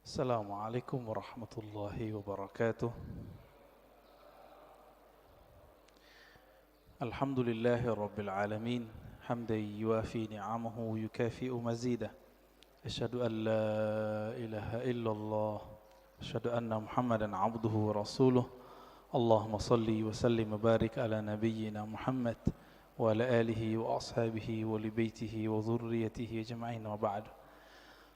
Assalamualaikum warahmatullahi wabarakatuh. Alhamdulillahi rabbil alamin. Hamdan yuafi ni'amahu wa yukafi'u mazidah. Asyhadu an la ilaha illallah. Asyhadu anna Muhammadan abduhu wa rasuluh. Allahumma salli wa sallim wa barik ala nabiyyina Muhammad wa ala alihi wa ashabihi wa li baitihi wa dhurriyyatihi ajma'in wa ba'du.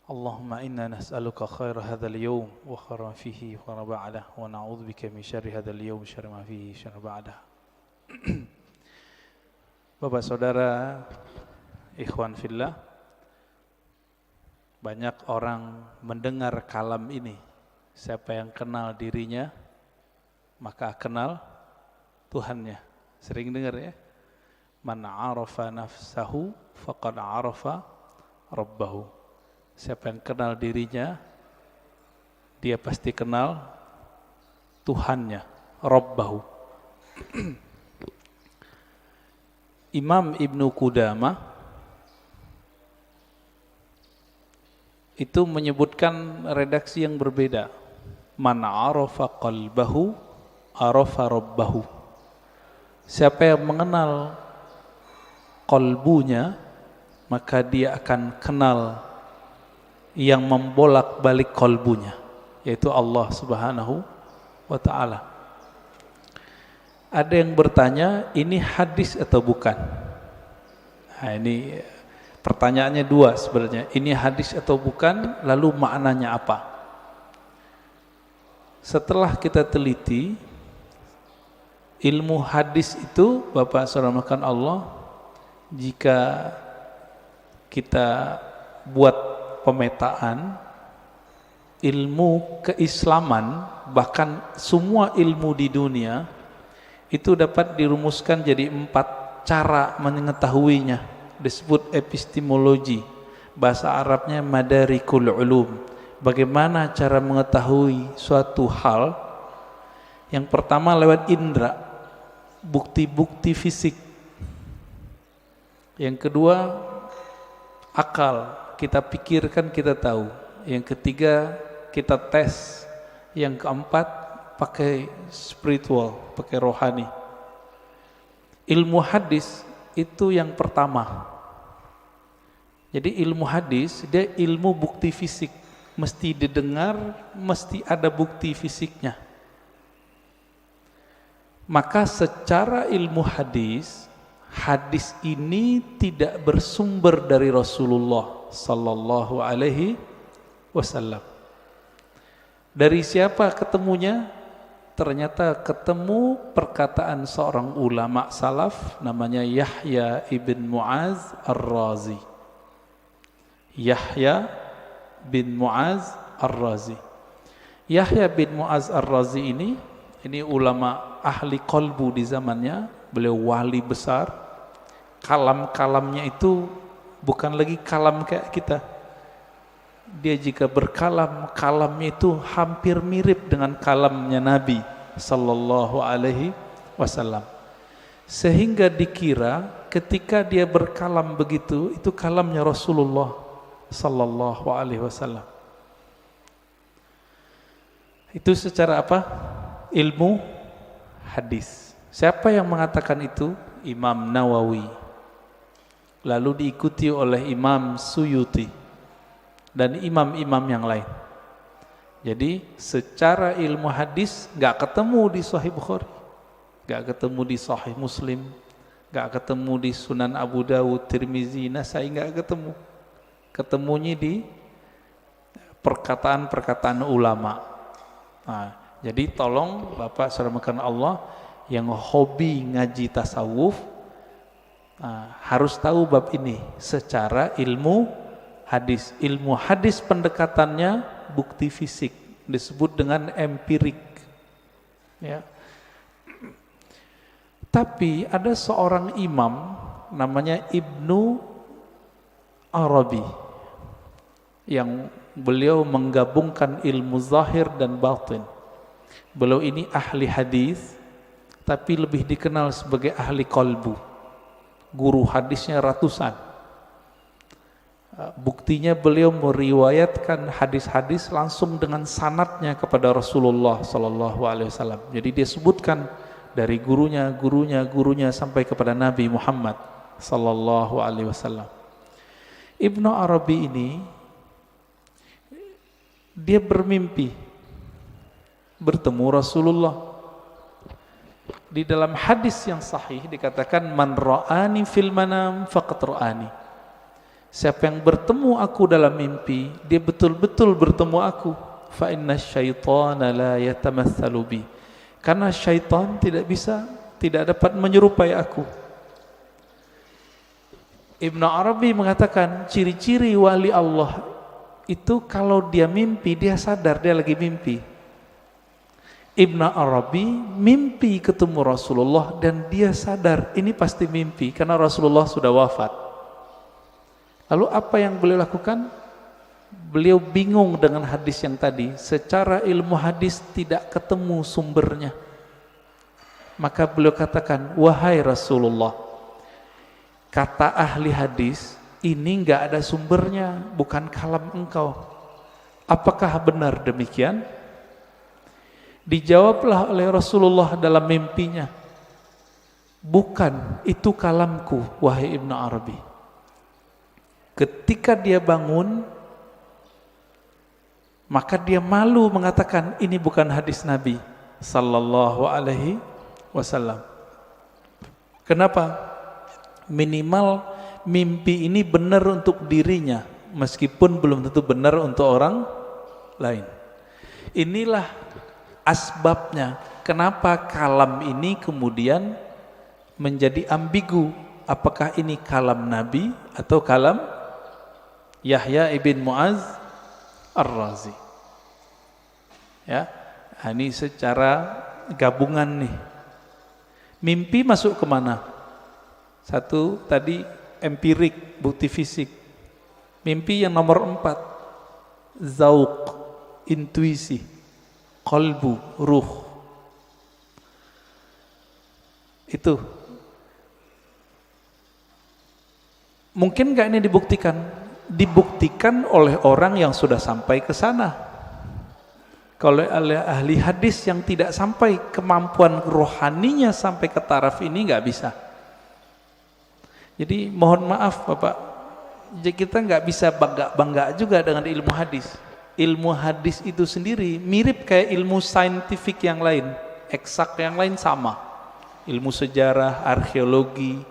Allahumma inna nas'aluka khaira hadzal yawm wa khaira ma fihi wa khaira ba'dah wa na'udzu bika min syarri hadzal yawm syarri ma fihi syarri ba'dah. Bapak saudara, ikhwan fillah, banyak orang mendengar kalam ini. Siapa yang kenal dirinya, maka kenal Tuhannya. Sering dengar ya? Man 'arafa nafsahu faqad 'arafa rabbahu. Siapa yang kenal dirinya, dia pasti kenal Tuhannya, Rabbahu. Imam Ibnu Qudamah itu menyebutkan redaksi yang berbeda. Man 'arafa qalbahu, 'arafa Rabbahu. Siapa yang mengenal qalbunya, maka dia akan kenal yang membolak-balik kolbunya, yaitu Allah Subhanahu wa ta'ala. Ada yang bertanya, ini hadis atau bukan? Nah, ini pertanyaannya dua sebenarnya. Ini hadis atau bukan, lalu maknanya apa? Setelah kita teliti, ilmu hadis itu, Bapak Saudara makan Allah, jika kita buat pemetaan ilmu keislaman, bahkan semua ilmu di dunia itu dapat dirumuskan jadi 4 cara mengetahuinya, disebut epistemologi, bahasa Arabnya madarikul ulum. Bagaimana cara mengetahui suatu hal? Yang pertama lewat indera, bukti-bukti fisik. Yang kedua akal, kita pikirkan, kita tahu. Yang ketiga kita tes. Yang keempat pakai spiritual, pakai rohani. Ilmu hadis itu yang pertama. Jadi ilmu hadis dia ilmu bukti fisik, mesti didengar, mesti ada bukti fisiknya. Maka secara ilmu hadis, hadis ini tidak bersumber dari Rasulullah sallallahu alaihi wasallam. Dari siapa ketemunya? Ternyata ketemu perkataan seorang ulama salaf namanya Yahya ibn Mu'az ar-Razi. Yahya bin Mu'az ar-Razi. Yahya bin Mu'az ar-Razi ini ulama ahli qalbu di zamannya. Beliau wali besar. Kalam-kalamnya itu bukan lagi kalam kayak kita. Dia jika berkalam, kalamnya itu hampir mirip dengan kalamnya Nabi sallallahu alaihi wasallam. Sehingga dikira ketika dia berkalam begitu, itu kalamnya Rasulullah sallallahu alaihi wasallam. Itu secara apa? Ilmu hadis. Siapa yang mengatakan itu? Imam Nawawi. Lalu diikuti oleh Imam Suyuti dan imam-imam yang lain. Jadi secara ilmu hadis gak ketemu di Sahih Bukhari, gak ketemu di Sahih Muslim, gak ketemu di Sunan Abu Dawud, Tirmizi, Nasai, gak ketemu. Ketemunya di perkataan-perkataan ulama. Nah, jadi tolong Bapak saudara makan Allah yang hobi ngaji tasawuf, harus tahu bab ini secara ilmu hadis. Ilmu hadis pendekatannya bukti fisik, disebut dengan empirik ya. Tapi ada seorang imam namanya Ibnu Arabi yang beliau menggabungkan ilmu zahir dan batin. Beliau ini ahli hadis, tapi lebih dikenal sebagai ahli qalbu. Guru hadisnya ratusan. Buktinya beliau meriwayatkan hadis-hadis langsung dengan sanadnya kepada Rasulullah sallallahu alaihi wasallam. Jadi dia sebutkan dari gurunya sampai kepada Nabi Muhammad sallallahu alaihi wasallam. Ibnu Arabi ini dia bermimpi bertemu Rasulullah. Di dalam hadis yang sahih dikatakan man ra'ani fil manam faqad ra'ani. Siapa yang bertemu aku dalam mimpi, dia betul-betul bertemu aku. Fa inna syaitana la yatamatsalu bi. Karena syaitan tidak dapat menyerupai aku. Ibnu Arabi mengatakan ciri-ciri wali Allah itu kalau dia mimpi, dia sadar dia lagi mimpi. Ibnu Arabi mimpi ketemu Rasulullah dan dia sadar ini pasti mimpi karena Rasulullah sudah wafat. Lalu apa yang beliau lakukan? Beliau bingung dengan hadis yang tadi. Secara ilmu hadis tidak ketemu sumbernya. Maka beliau katakan, wahai Rasulullah, kata ahli hadis ini enggak ada sumbernya, bukan kalam engkau. Apakah benar demikian? Dijawablah oleh Rasulullah dalam mimpinya, bukan, itu kalamku wahai Ibnu Arabi. Ketika dia bangun, maka dia malu mengatakan ini bukan hadis Nabi sallallahu alaihi wasallam. Kenapa? Minimal mimpi ini benar untuk dirinya, meskipun belum tentu benar untuk orang lain. Inilah asbabnya kenapa kalam ini kemudian menjadi ambigu. Apakah ini kalam Nabi atau kalam Yahya ibn Muaz Ar-Razi? Ya, ini secara gabungan nih. Mimpi masuk kemana? Satu tadi empirik, bukti fisik. Mimpi yang nomor 4, zauq, intuisi, qalbu, ruh. Itu mungkin nggak ini dibuktikan? Dibuktikan oleh orang yang sudah sampai ke sana. Kalau oleh ahli hadis yang tidak sampai, kemampuan rohaninya sampai ke taraf ini nggak bisa. Jadi mohon maaf Bapak, kita nggak bisa bangga juga dengan ilmu hadis. Ilmu hadis itu sendiri mirip kayak ilmu saintifik yang lain, eksak yang lain sama. Ilmu sejarah, arkeologi.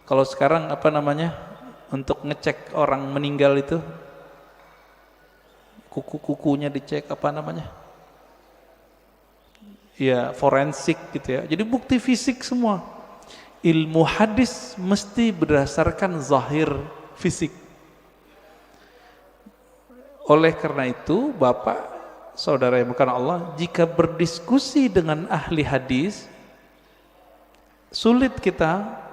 Kalau sekarang apa namanya? Untuk ngecek orang meninggal itu kuku-kukunya dicek apa namanya? Ya, forensik gitu ya. Jadi bukti fisik semua. Ilmu hadis mesti berdasarkan zahir fisik. Oleh karena itu, Bapak, saudara yang bukan Allah, jika berdiskusi dengan ahli hadis, sulit kita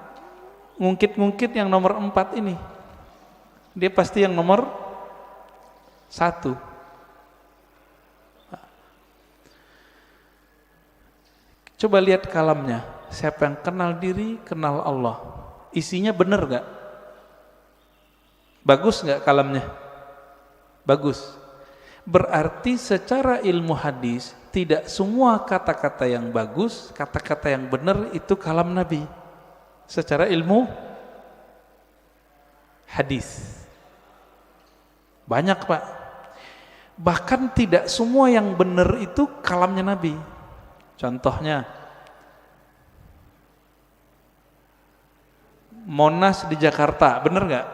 ngungkit-ngungkit yang nomor 4 ini. Dia pasti yang nomor 1. Coba lihat kalamnya. Siapa yang kenal diri, kenal Allah. Isinya benar gak? Bagus gak kalamnya? Bagus. Berarti secara ilmu hadis, tidak semua kata-kata yang bagus, kata-kata yang benar itu kalam Nabi. Secara ilmu hadis banyak Pak. Bahkan tidak semua yang benar itu kalamnya Nabi. Contohnya Monas di Jakarta, benar nggak?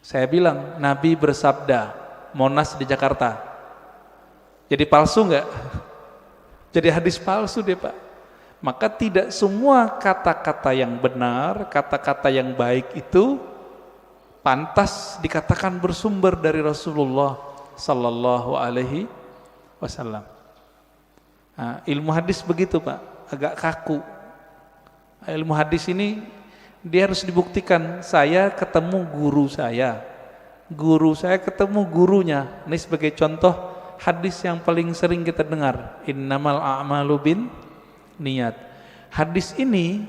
Saya bilang Nabi bersabda Monas di Jakarta. Jadi palsu nggak? Jadi hadis palsu deh Pak. Maka tidak semua kata-kata yang benar, kata-kata yang baik itu pantas dikatakan bersumber dari Rasulullah sallallahu alaihi wasallam. Nah, ilmu hadis begitu Pak, agak kaku. Ilmu hadis ini dia harus dibuktikan. Saya ketemu guru saya ketemu gurunya. Ini sebagai contoh hadis yang paling sering kita dengar, innamal a'malu bin niat. Hadis ini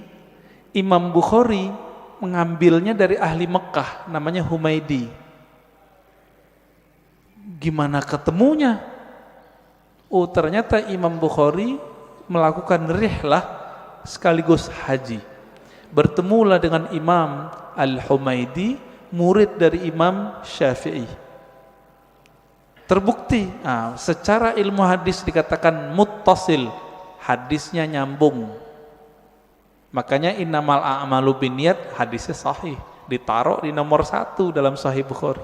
Imam Bukhari mengambilnya dari ahli Mekah, namanya Humaidi. Gimana ketemunya? Oh, ternyata Imam Bukhari melakukan rihlah sekaligus haji. Bertemulah dengan Imam Al-Humaidi, murid dari Imam Syafi'i. Terbukti, secara ilmu hadis dikatakan muttasil, hadisnya nyambung. Makanya innamal a'malu binniyat, hadisnya sahih, ditaruh di nomor 1 dalam Sahih Bukhari.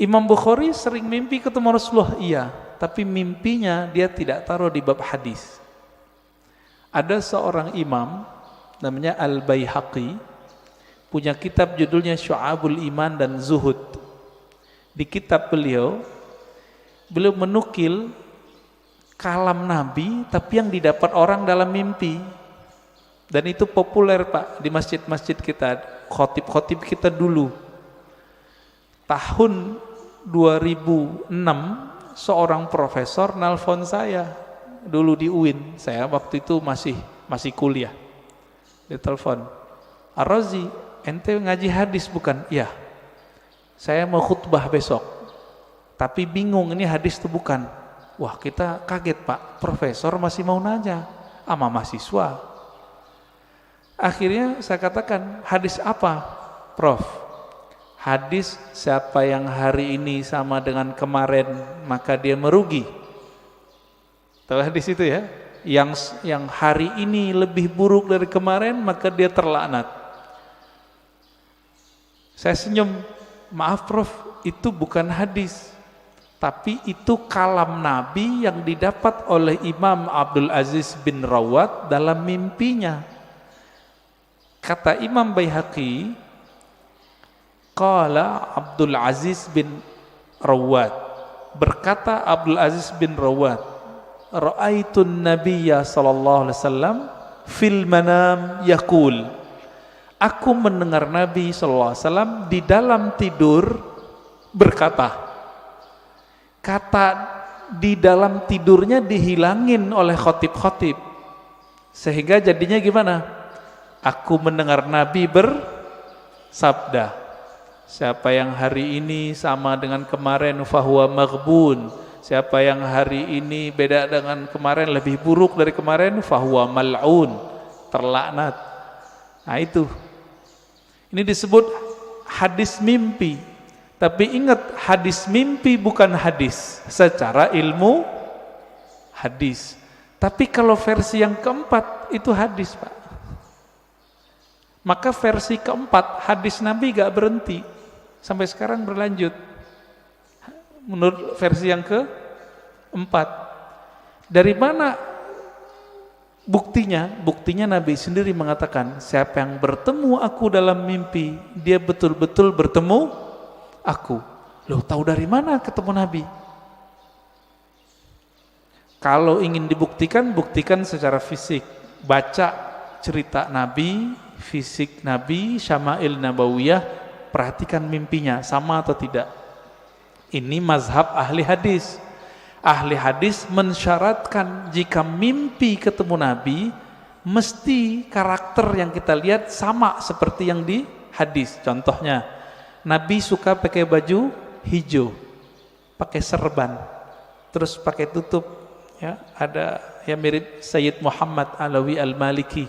Imam Bukhari sering mimpi ketemu Rasulullah, iya, tapi mimpinya dia tidak taruh di bab hadis. Ada seorang imam namanya Al-Baihaqi, punya kitab judulnya Syu'abul Iman dan Zuhud. Di kitab beliau menukil kalam Nabi tapi yang didapat orang dalam mimpi. Dan itu populer Pak di masjid-masjid kita, khotib-khotib kita dulu. Tahun 2006 seorang profesor nelpon saya dulu di UIN. Saya waktu itu masih kuliah. Dia telepon, "Ar-Razi, ente ngaji hadis bukan?" "Iya. Saya mau khutbah besok, tapi bingung ini hadis itu bukan." Wah, kita kaget Pak, profesor masih mau nanya sama mahasiswa. Akhirnya saya katakan, "Hadis apa, Prof?" "Hadis siapa yang hari ini sama dengan kemarin maka dia merugi." Tahu hadis itu ya? Yang hari ini lebih buruk dari kemarin maka dia terlaknat. Saya senyum, "Maaf Prof, itu bukan hadis, tapi itu kalam Nabi yang didapat oleh Imam Abdul Aziz bin Rawat dalam mimpinya." Kata Imam Baihaqi, qala Abdul Aziz bin Rawat, berkata Abdul Aziz bin Rawat, "Ra'aitun Nabiyya sallallahu alaihi wasallam fil manam yaqul." Aku mendengar Nabi sallallahu alaihi wasallam di dalam tidur berkata. Kata di dalam tidurnya dihilangin oleh khotib-khotib. Sehingga jadinya gimana? Aku mendengar Nabi bersabda, "Siapa yang hari ini sama dengan kemarin fahuwa maghbun." Siapa yang hari ini beda dengan kemarin, lebih buruk dari kemarin, fahuwa mal'un, terlaknat. Nah itu. Ini disebut hadis mimpi. Tapi ingat, hadis mimpi bukan hadis secara ilmu hadis. Tapi kalau versi yang keempat itu hadis Pak. Maka versi keempat hadis Nabi gak berhenti. Sampai sekarang berlanjut. Menurut versi yang keempat. Dari mana buktinya? Buktinya Nabi sendiri mengatakan, siapa yang bertemu aku dalam mimpi, dia betul-betul bertemu aku. Loh, tahu dari mana ketemu Nabi? Kalau ingin dibuktikan, buktikan secara fisik. Baca cerita Nabi, fisik Nabi, Syama'il Nabawiyah, perhatikan mimpinya, sama atau tidak. Ini mazhab ahli hadis. Ahli hadis mensyaratkan jika mimpi ketemu Nabi, mesti karakter yang kita lihat sama seperti yang di hadis. Contohnya, Nabi suka pakai baju hijau, pakai serban, terus pakai tutup, ya, ada yang mirip Sayyid Muhammad Alawi Al-Maliki.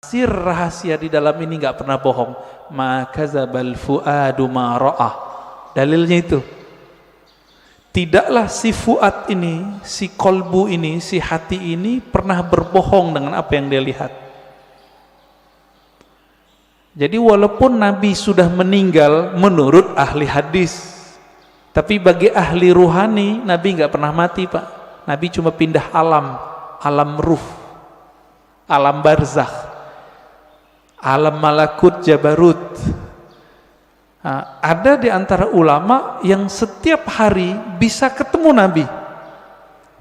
Sir rahasia di dalam ini nggak pernah bohong. Ma kadzabal fuadu ma ra'ah. Dalilnya itu. Tidaklah si fuad ini, si kolbu ini, si hati ini pernah berbohong dengan apa yang dia lihat. Jadi walaupun Nabi sudah meninggal menurut ahli hadis, tapi bagi ahli ruhani Nabi nggak pernah mati Pak. Nabi cuma pindah alam, alam ruh, alam barzakh, alam malakut jabarut. Nah, ada di antara ulama yang setiap hari bisa ketemu Nabi.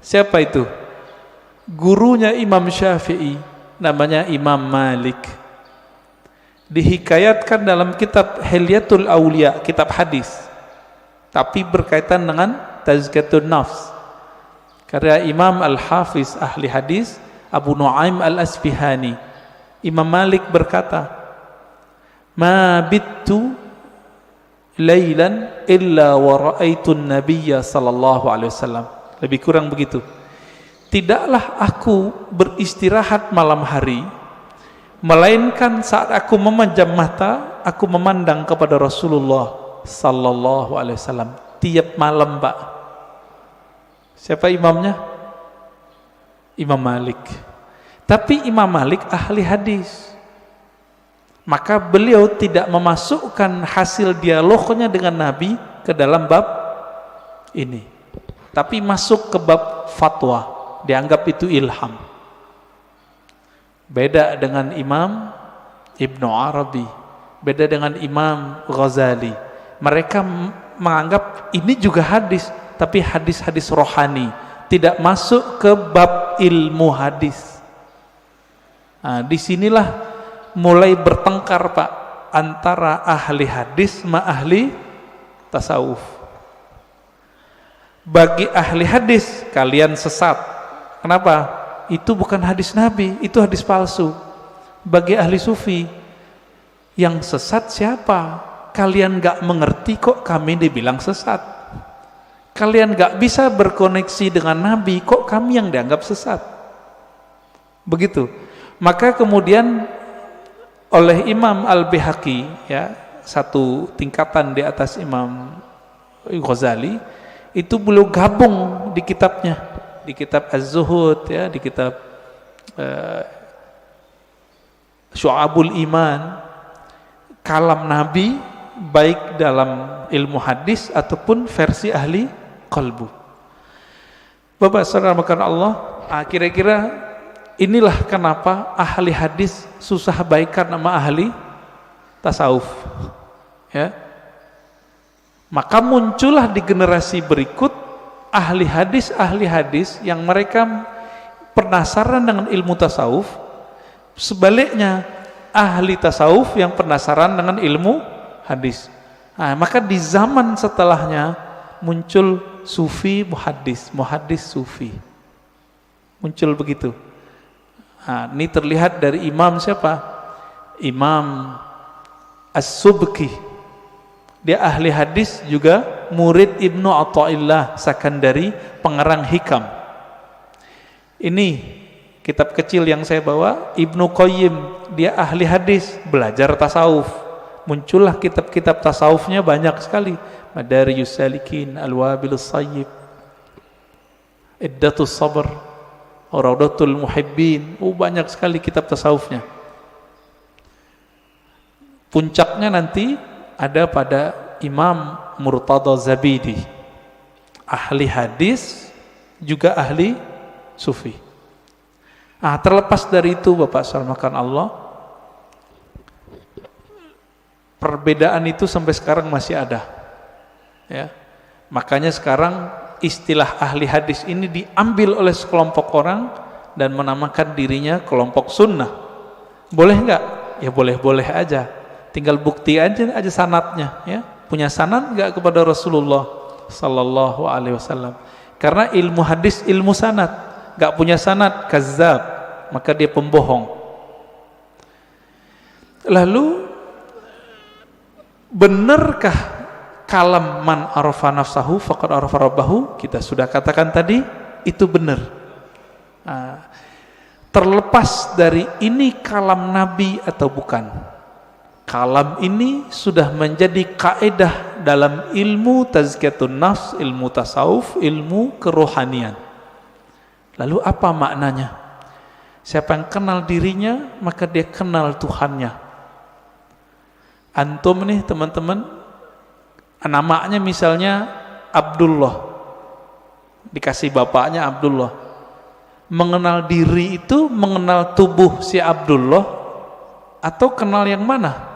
Siapa itu? gurunya Imam Syafi'i, namanya Imam Malik. Dihikayatkan dalam kitab Hilyatul Aulia, kitab hadis, tapi berkaitan dengan Tazkiyatun Nafs. Karya Imam Al-Hafiz ahli hadis Abu Nu'aim Al-Asfihani, Imam Malik berkata, "Ma bittu lailan illa wa ra'aitun nabiyya sallallahu alaihi wasallam." Lebih kurang begitu. Tidaklah aku beristirahat malam hari, melainkan saat aku memejam mata, aku memandang kepada Rasulullah sallallahu alaihi wasallam tiap malam, Pak. Siapa imamnya? Imam Malik. Tapi Imam Malik ahli hadis, maka beliau tidak memasukkan hasil dialognya dengan Nabi ke dalam bab ini, tapi masuk ke bab fatwa, dianggap itu ilham. Beda dengan Imam Ibnu Arabi, beda dengan Imam Ghazali. Mereka menganggap ini juga hadis, tapi hadis-hadis rohani, tidak masuk ke bab ilmu hadis. Nah, disinilah mulai bertengkar, Pak, antara ahli hadis sama ahli tasawuf. Bagi ahli hadis, kalian sesat. Kenapa? Itu bukan hadis Nabi, itu hadis palsu. Bagi ahli sufi, yang sesat siapa? Kalian gak mengerti kok kami dibilang sesat. Kalian gak bisa berkoneksi dengan Nabi, kok kami yang dianggap sesat. Begitu. Maka kemudian oleh Imam Al-Baihaqi, ya, satu tingkatan di atas Imam Ghazali, itu beliau gabung di kitabnya, di kitab Az-Zuhud, ya, di kitab Syu'abul Iman, kalam Nabi baik dalam ilmu hadis ataupun versi ahli qalbu. Bapak saudara makan Allah, kira-kira inilah kenapa ahli hadis susah baikan sama ahli tasawuf, ya. Maka muncullah di generasi berikut ahli hadis yang mereka penasaran dengan ilmu tasawuf, sebaliknya ahli tasawuf yang penasaran dengan ilmu hadis. Nah, maka di zaman setelahnya muncul sufi muhaddis, muhaddis sufi, muncul begitu. Nah, ini terlihat dari imam siapa? Imam As-Subki. Dia ahli hadis juga murid Ibnu Athaillah Sakandari, pengarang Hikam. Ini kitab kecil yang saya bawa, Ibnu Qayyim, dia ahli hadis, belajar tasawuf. Muncullah kitab-kitab tasawufnya banyak sekali. Madarijus Salikin, Al-Wabilus Sayyib, Iddatus Sabr, Raudatul Muhibbin. Banyak sekali kitab tasawufnya. Puncaknya nanti ada pada Imam Murtada Zabidi, ahli hadis juga ahli sufi. Terlepas dari itu, Bapak sarmakan Allah, perbedaan itu sampai sekarang masih ada, ya. Makanya sekarang istilah ahli hadis ini diambil oleh sekelompok orang dan menamakan dirinya kelompok sunnah. Boleh enggak? Ya boleh-boleh aja, tinggal bukti aja sanadnya, ya. Punya sanad enggak kepada Rasulullah sallallahu alaihi wasallam? Karena ilmu hadis ilmu sanad, enggak punya sanad kazzab, maka dia pembohong. Lalu benarkah kalam man arafa nafsahu faqad arafa rabbahu? Kita sudah katakan tadi, itu benar. Terlepas dari ini kalam Nabi atau bukan, kalam ini sudah menjadi kaidah dalam ilmu tazkiyatun nafs, ilmu tasawuf, ilmu kerohanian. Lalu apa maknanya? Siapa yang kenal dirinya, maka dia kenal Tuhannya. Antum nih teman-teman, namanya misalnya Abdullah, dikasih bapaknya Abdullah. Mengenal diri itu mengenal tubuh si Abdullah atau kenal yang mana?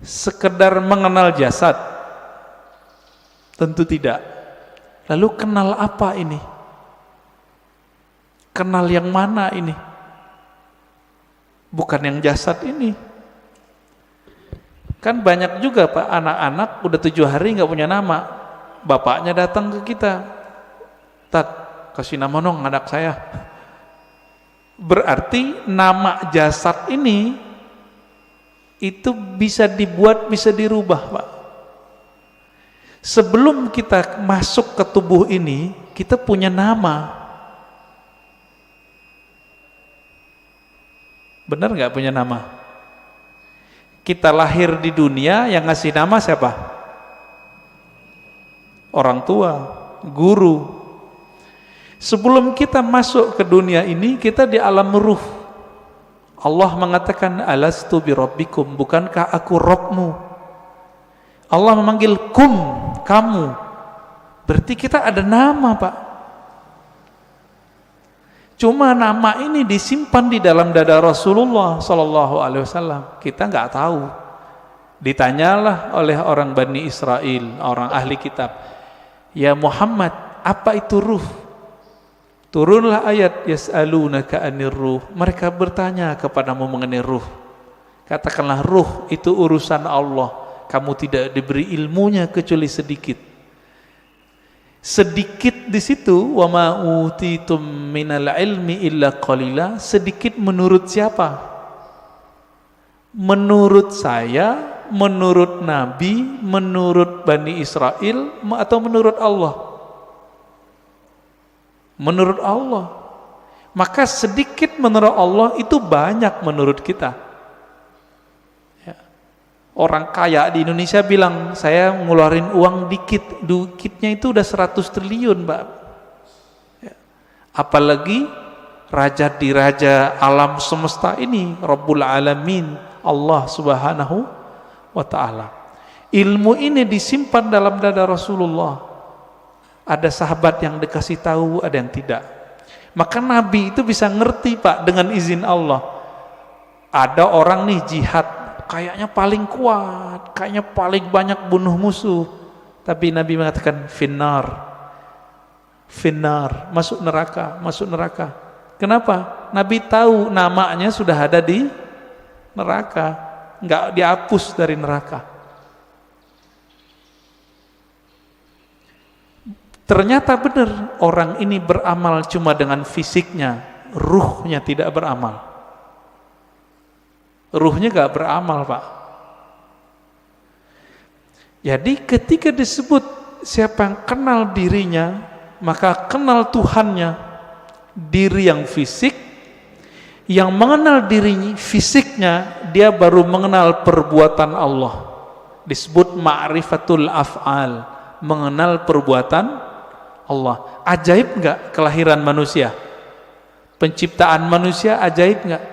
Sekedar mengenal jasad? Tentu tidak. Lalu kenal apa ini? Kenal yang mana ini? Bukan yang jasad ini. Kan banyak juga Pak, anak-anak udah 7 hari nggak punya nama. Bapaknya datang ke kita, Tat, kasih nama dong anak saya. Berarti nama jasad ini itu bisa dibuat, bisa dirubah Pak. Sebelum kita masuk ke tubuh ini, kita punya nama. Benar nggak punya nama? Kita lahir di dunia, yang ngasih nama siapa? Orang tua, guru. Sebelum kita masuk ke dunia ini, kita di alam ruh. Allah mengatakan, alastu birabbikum, bukankah aku Rabbmu? Allah memanggil kum, kamu. Berarti kita ada nama Pak. Cuma nama ini disimpan di dalam dada Rasulullah Sallallahu Alaihi Wasallam. Kita nggak tahu. Ditanyalah oleh orang Bani Israel, orang ahli kitab, ya Muhammad, apa itu ruh? Turunlah ayat yas'alunaka 'anir ruh. Mereka bertanya kepadamu mengenai ruh. Katakanlah ruh itu urusan Allah. Kamu tidak diberi ilmunya kecuali sedikit. Sedikit di situ, wa ma utitum minal ilmi illa qalila. Sedikit menurut siapa? Menurut saya, menurut Nabi, menurut Bani Israel, atau menurut Allah? Menurut Allah. Maka sedikit menurut Allah itu banyak menurut kita. Orang kaya di Indonesia bilang, saya ngeluarin uang dikit, dikitnya itu udah 100 triliun Mbak. Apalagi raja di raja alam semesta ini, Rabbul Alamin, Allah Subhanahu wa Ta'ala. Ilmu ini disimpan dalam dada Rasulullah. Ada sahabat yang dikasih tahu, ada yang tidak. Maka Nabi itu bisa ngerti Pak, dengan izin Allah. Ada orang nih jihad, kayaknya paling kuat, kayaknya paling banyak bunuh musuh, tapi Nabi mengatakan finnar, masuk neraka, masuk neraka. Kenapa? Nabi tahu namanya sudah ada di neraka, nggak dihapus dari neraka. Ternyata benar, orang ini beramal cuma dengan fisiknya, ruhnya tidak beramal. Ruhnya gak beramal Pak. Jadi ketika disebut siapa yang kenal dirinya, maka kenal Tuhannya. Diri yang fisik, yang mengenal diri fisiknya, dia baru mengenal perbuatan Allah. Disebut ma'rifatul af'al, mengenal perbuatan Allah. Ajaib gak kelahiran manusia? Penciptaan manusia ajaib gak?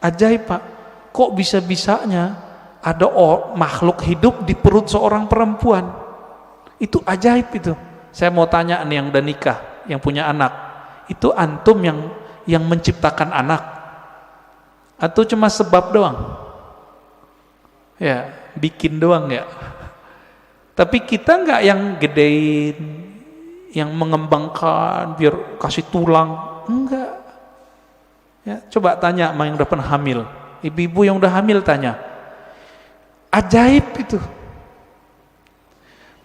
Ajaib Pak. Kok bisa-bisanya ada makhluk hidup di perut seorang perempuan? Itu ajaib itu. Saya mau tanya nih yang udah nikah, yang punya anak, itu antum yang menciptakan anak? Atau cuma sebab doang? Ya, bikin doang ya. Tapi kita nggak yang gedein, yang mengembangkan biar kasih tulang, enggak. Ya, coba tanya sama yang udah pernah hamil. Ibu-ibu yang udah hamil tanya, ajaib itu.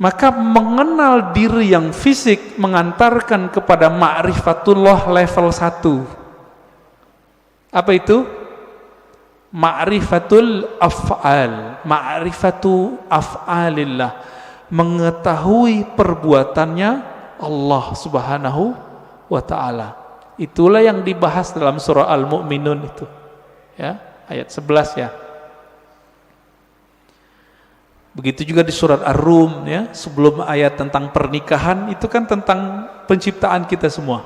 Maka mengenal diri yang fisik mengantarkan kepada ma'rifatullah level 1. Apa itu? Ma'rifatul af'al, ma'rifatu af'alillah, mengetahui perbuatannya Allah Subhanahu wa Ta'ala. Itulah yang dibahas dalam surah Al-Mu'minun itu, ya. Ayat 11 ya. Begitu juga di surat Ar-Rum ya, sebelum ayat tentang pernikahan itu kan tentang penciptaan kita semua.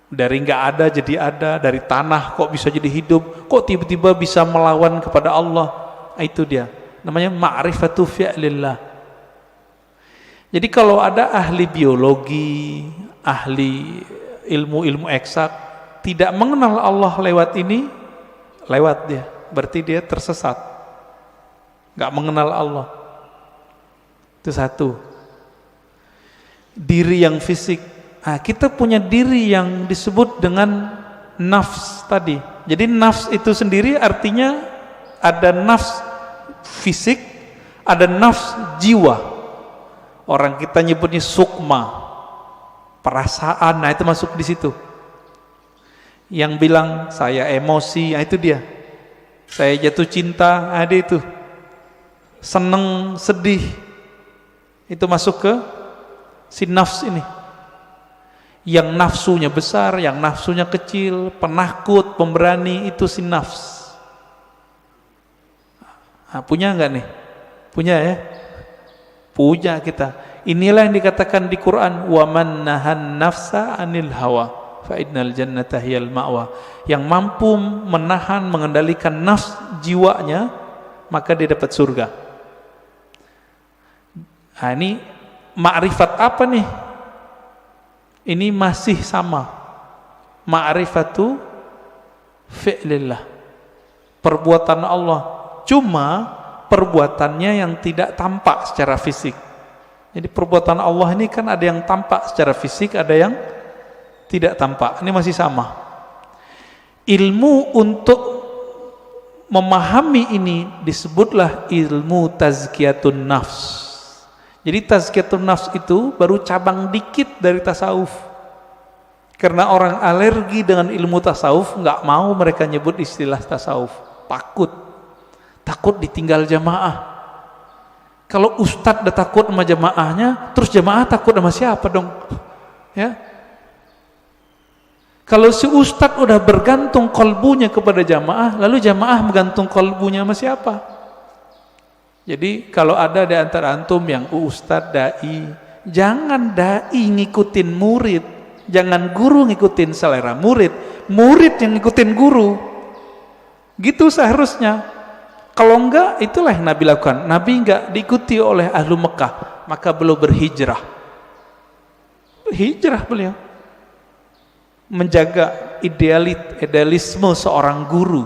Dari nggak ada jadi ada, dari tanah kok bisa jadi hidup, kok tiba-tiba bisa melawan kepada Allah. Itu dia. Namanya ma'rifatu fi'lillah. Jadi kalau ada ahli biologi, ahli ilmu-ilmu eksak tidak mengenal Allah lewat ini, lewat dia, berarti dia tersesat, nggak mengenal Allah. Itu satu. Diri yang fisik, Nah, kita punya diri yang disebut dengan nafs tadi. Jadi nafs itu sendiri artinya ada nafs fisik, ada nafs jiwa. Orang kita nyebutnya sukma, perasaan. Nah, itu masuk di situ. Yang bilang saya emosi, nah itu dia. Saya jatuh cinta, ada itu. Seneng, sedih, itu masuk ke si nafs ini. Yang nafsunya besar, yang nafsunya kecil, penakut, pemberani, itu si nafs. Nah, punya enggak nih? Punya ya? Punya kita. Inilah yang dikatakan di Quran, wa man nahan nafsa anil hawa fa innal jannata hiyal ma'wa. Yang mampu menahan, mengendalikan nafs jiwanya, maka dia dapat surga. Nah, ini ma'rifat apa nih? Ini masih sama, ma'rifatu fi'lillah, perbuatan Allah, cuma perbuatannya yang tidak tampak secara fisik. Jadi perbuatan Allah ini kan ada yang tampak secara fisik, ada yang tidak tampak. Ini masih sama. Ilmu untuk memahami ini disebutlah ilmu tazkiyatun nafs. Jadi tazkiyatun nafs itu baru cabang dikit dari tasawuf. Karena orang alergi dengan ilmu tasawuf, nggak mau mereka nyebut istilah tasawuf. Takut ditinggal jamaah. Kalau ustadz udah takut sama jamaahnya, terus jamaah takut sama siapa dong? Ya. Kalau si ustadz udah bergantung kolbunya kepada jamaah, lalu jamaah menggantung kolbunya sama siapa? Jadi kalau ada di antara antum yang ustadz, dai, jangan dai ngikutin murid, jangan guru ngikutin selera murid, murid yang ngikutin guru. Gitu seharusnya. Kalau enggak, itulah yang Nabi lakukan. Nabi enggak diikuti oleh ahlu Mekah, maka beliau berhijrah. Hijrah beliau. Menjaga idealisme seorang guru.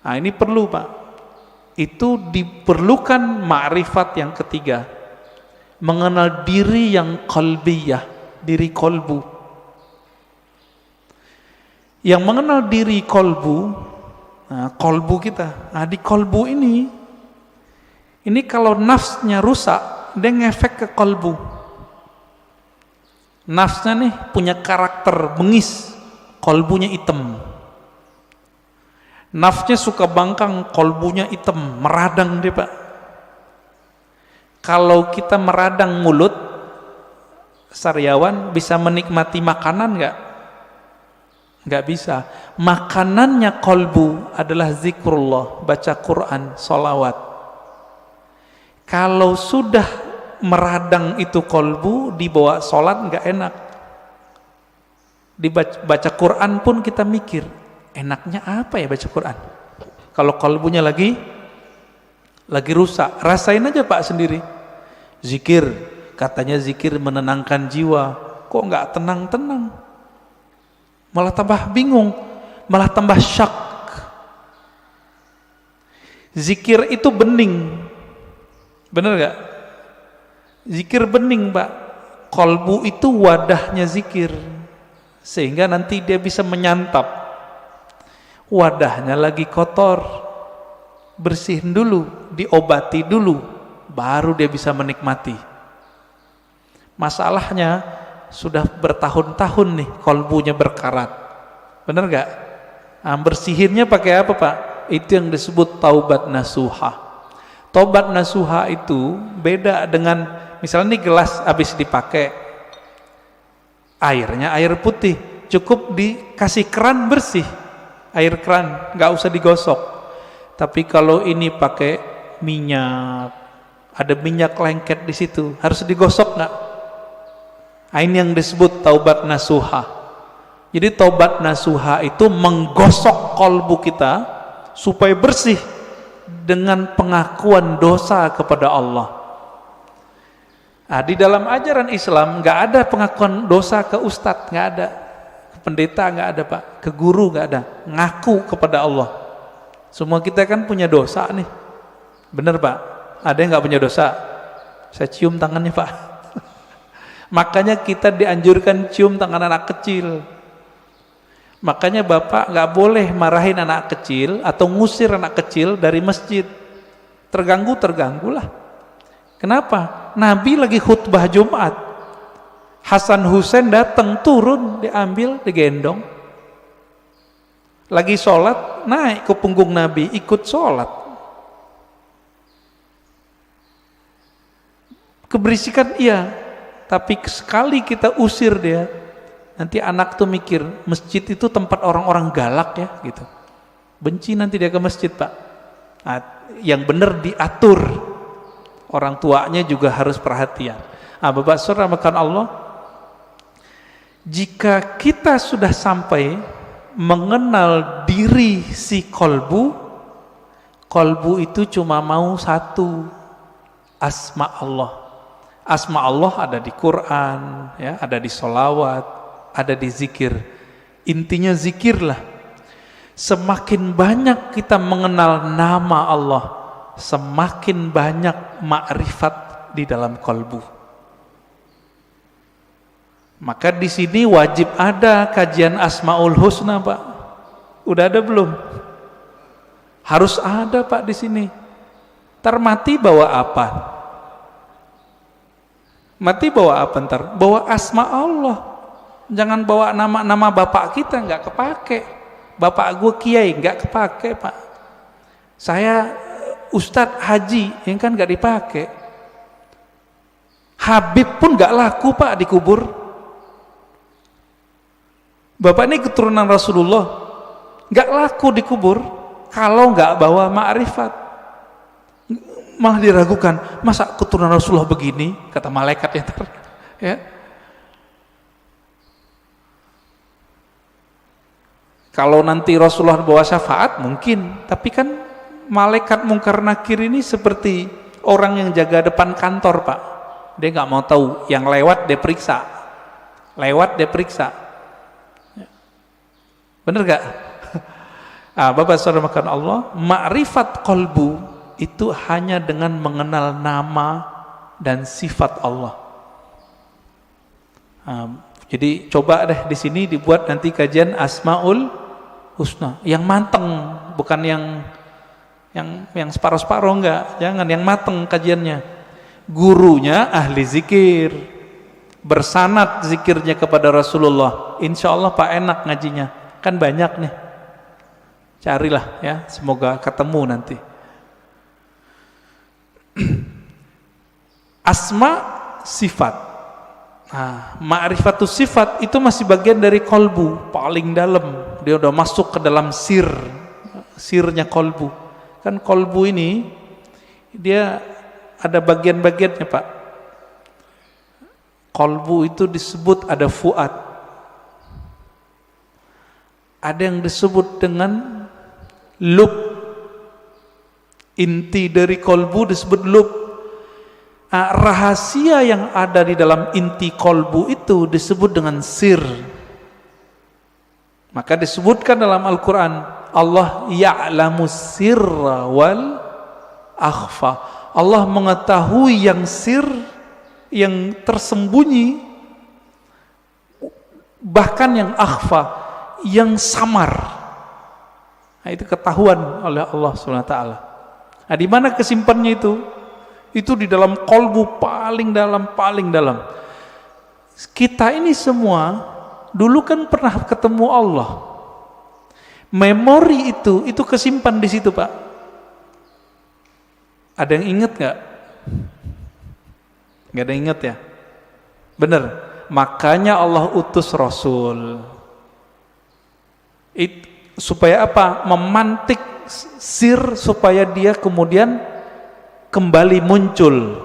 Nah, ini perlu, Pak. Itu diperlukan ma'rifat yang ketiga, mengenal diri yang qalbiyah, diri kolbu. Yang mengenal diri kolbu, nah, kolbu kita, nah, di kolbu ini kalau nafsnya rusak, dia ngefek ke kolbu. Nafsnya nih punya karakter bengis, kolbunya hitam. Nafsnya suka bangkang, kolbunya hitam, meradang dia, Pak. Kalau kita meradang mulut, sariawan bisa menikmati makanan enggak? Enggak bisa. Makanannya kolbu adalah zikrullah, baca Quran, sholawat. Kalau sudah meradang itu kolbu, dibawa sholat enggak enak. Dibaca Quran pun kita mikir, enaknya apa ya baca Quran? Kalau kalbunya lagi rusak, rasain aja Pak sendiri. Zikir, katanya zikir menenangkan jiwa, kok nggak tenang-tenang? Malah tambah bingung, malah tambah syak. Zikir itu bening, bener nggak? Zikir bening, Pak. Kalbu itu wadahnya zikir, sehingga nanti dia bisa menyantap. Wadahnya lagi kotor, bersihin dulu, diobati dulu, baru dia bisa menikmati. Masalahnya sudah bertahun-tahun nih kolbunya berkarat, bener gak? Nah, bersihinnya pakai apa, Pak? Itu yang disebut taubat nasuha. Taubat nasuha itu beda dengan misalnya nih gelas habis dipakai, airnya air putih, cukup dikasih keran bersih. Air keran, nggak usah digosok. Tapi kalau ini pakai minyak, ada minyak lengket di situ, harus digosok nggak? Nah, ini yang disebut taubat nasuha. Jadi taubat nasuha itu menggosok kolbu kita supaya bersih dengan pengakuan dosa kepada Allah. Nah, di dalam ajaran Islam nggak ada pengakuan dosa ke ustadz, nggak ada. Pendeta nggak ada, Pak, ke guru nggak ada, ngaku kepada Allah. Semua kita kan punya dosa nih, bener Pak? Ada yang nggak punya dosa? Saya cium tangannya, Pak. Makanya kita dianjurkan cium tangan anak kecil. Makanya bapak nggak boleh marahin anak kecil atau ngusir anak kecil dari masjid. Terganggulah. Kenapa? Nabi lagi khutbah Jumat. Hasan Husain datang, turun, diambil, digendong. Lagi sholat, naik ke punggung Nabi, ikut sholat. Keberisikan iya, tapi sekali kita usir dia, nanti anak tuh mikir masjid itu tempat orang-orang galak ya, gitu. Benci nanti dia ke masjid, Pak. Nah, yang benar diatur. Orang tuanya juga harus perhatian. Bapak saudara makan Allah, jika kita sudah sampai mengenal diri si kolbu itu cuma mau satu, asma Allah. Asma Allah ada di Quran, ya, ada di sholawat, ada di zikir. Intinya zikirlah. Semakin banyak kita mengenal nama Allah, semakin banyak makrifat di dalam kolbu. Maka di sini wajib ada kajian Asmaul Husna, Pak. Udah ada belum? Harus ada, Pak, di sini. Ntar mati bawa apa? Mati bawa apa ntar? Bawa asma Allah. Jangan bawa nama-nama bapak kita, nggak kepake. Bapak gue kiai, nggak kepake, Pak. Saya Ustadz Haji, yang kan nggak dipakai. Habib pun nggak laku, Pak, dikubur. Bapak ini keturunan Rasulullah, nggak laku dikubur kalau nggak bawa ma'rifat. Malah diragukan, masa keturunan Rasulullah begini, kata malaikat ya. Kalau nanti Rasulullah bawa syafaat mungkin, tapi kan malaikat mungkar nakir ini seperti orang yang jaga depan kantor, Pak. Dia nggak mau tahu, yang lewat dia periksa, bener gak? Bapak saudara makan Allah, ma'rifat qalbu itu hanya dengan mengenal nama dan sifat Allah. Jadi coba deh di sini dibuat nanti kajian Asmaul Husna yang mateng, bukan yang separuh-separuh, enggak. Jangan, yang mateng kajiannya. Gurunya ahli zikir, bersanad zikirnya kepada Rasulullah. Insya Allah Pak enak ngajinya, kan banyak nih. Carilah ya, semoga ketemu nanti. Asma sifat. Ma'rifatus sifat itu masih bagian dari kolbu, paling dalam. Dia udah masuk ke dalam sirnya kolbu. Kan kolbu ini dia ada bagian-bagiannya, Pak. Kolbu itu disebut ada fuad. Ada yang disebut dengan lub. Inti dari kolbu disebut lub. Rahasia yang ada di dalam inti kolbu itu disebut dengan sir. Maka disebutkan dalam Al-Quran, Allah ya'lamu sirra wal akhfa. Allah mengetahui yang sir, yang tersembunyi, bahkan yang akhfa, yang samar. Nah, itu ketahuan oleh Allah SWT. Nah, di mana kesimpannya itu? Itu di dalam kolbu paling dalam. Kita ini semua dulu kan pernah ketemu Allah. Memori itu kesimpan di situ, Pak. Ada yang ingat nggak? Nggak ada yang ingat ya? Bener. Makanya Allah utus Rasul. Supaya apa? Memantik sir supaya dia kemudian kembali muncul.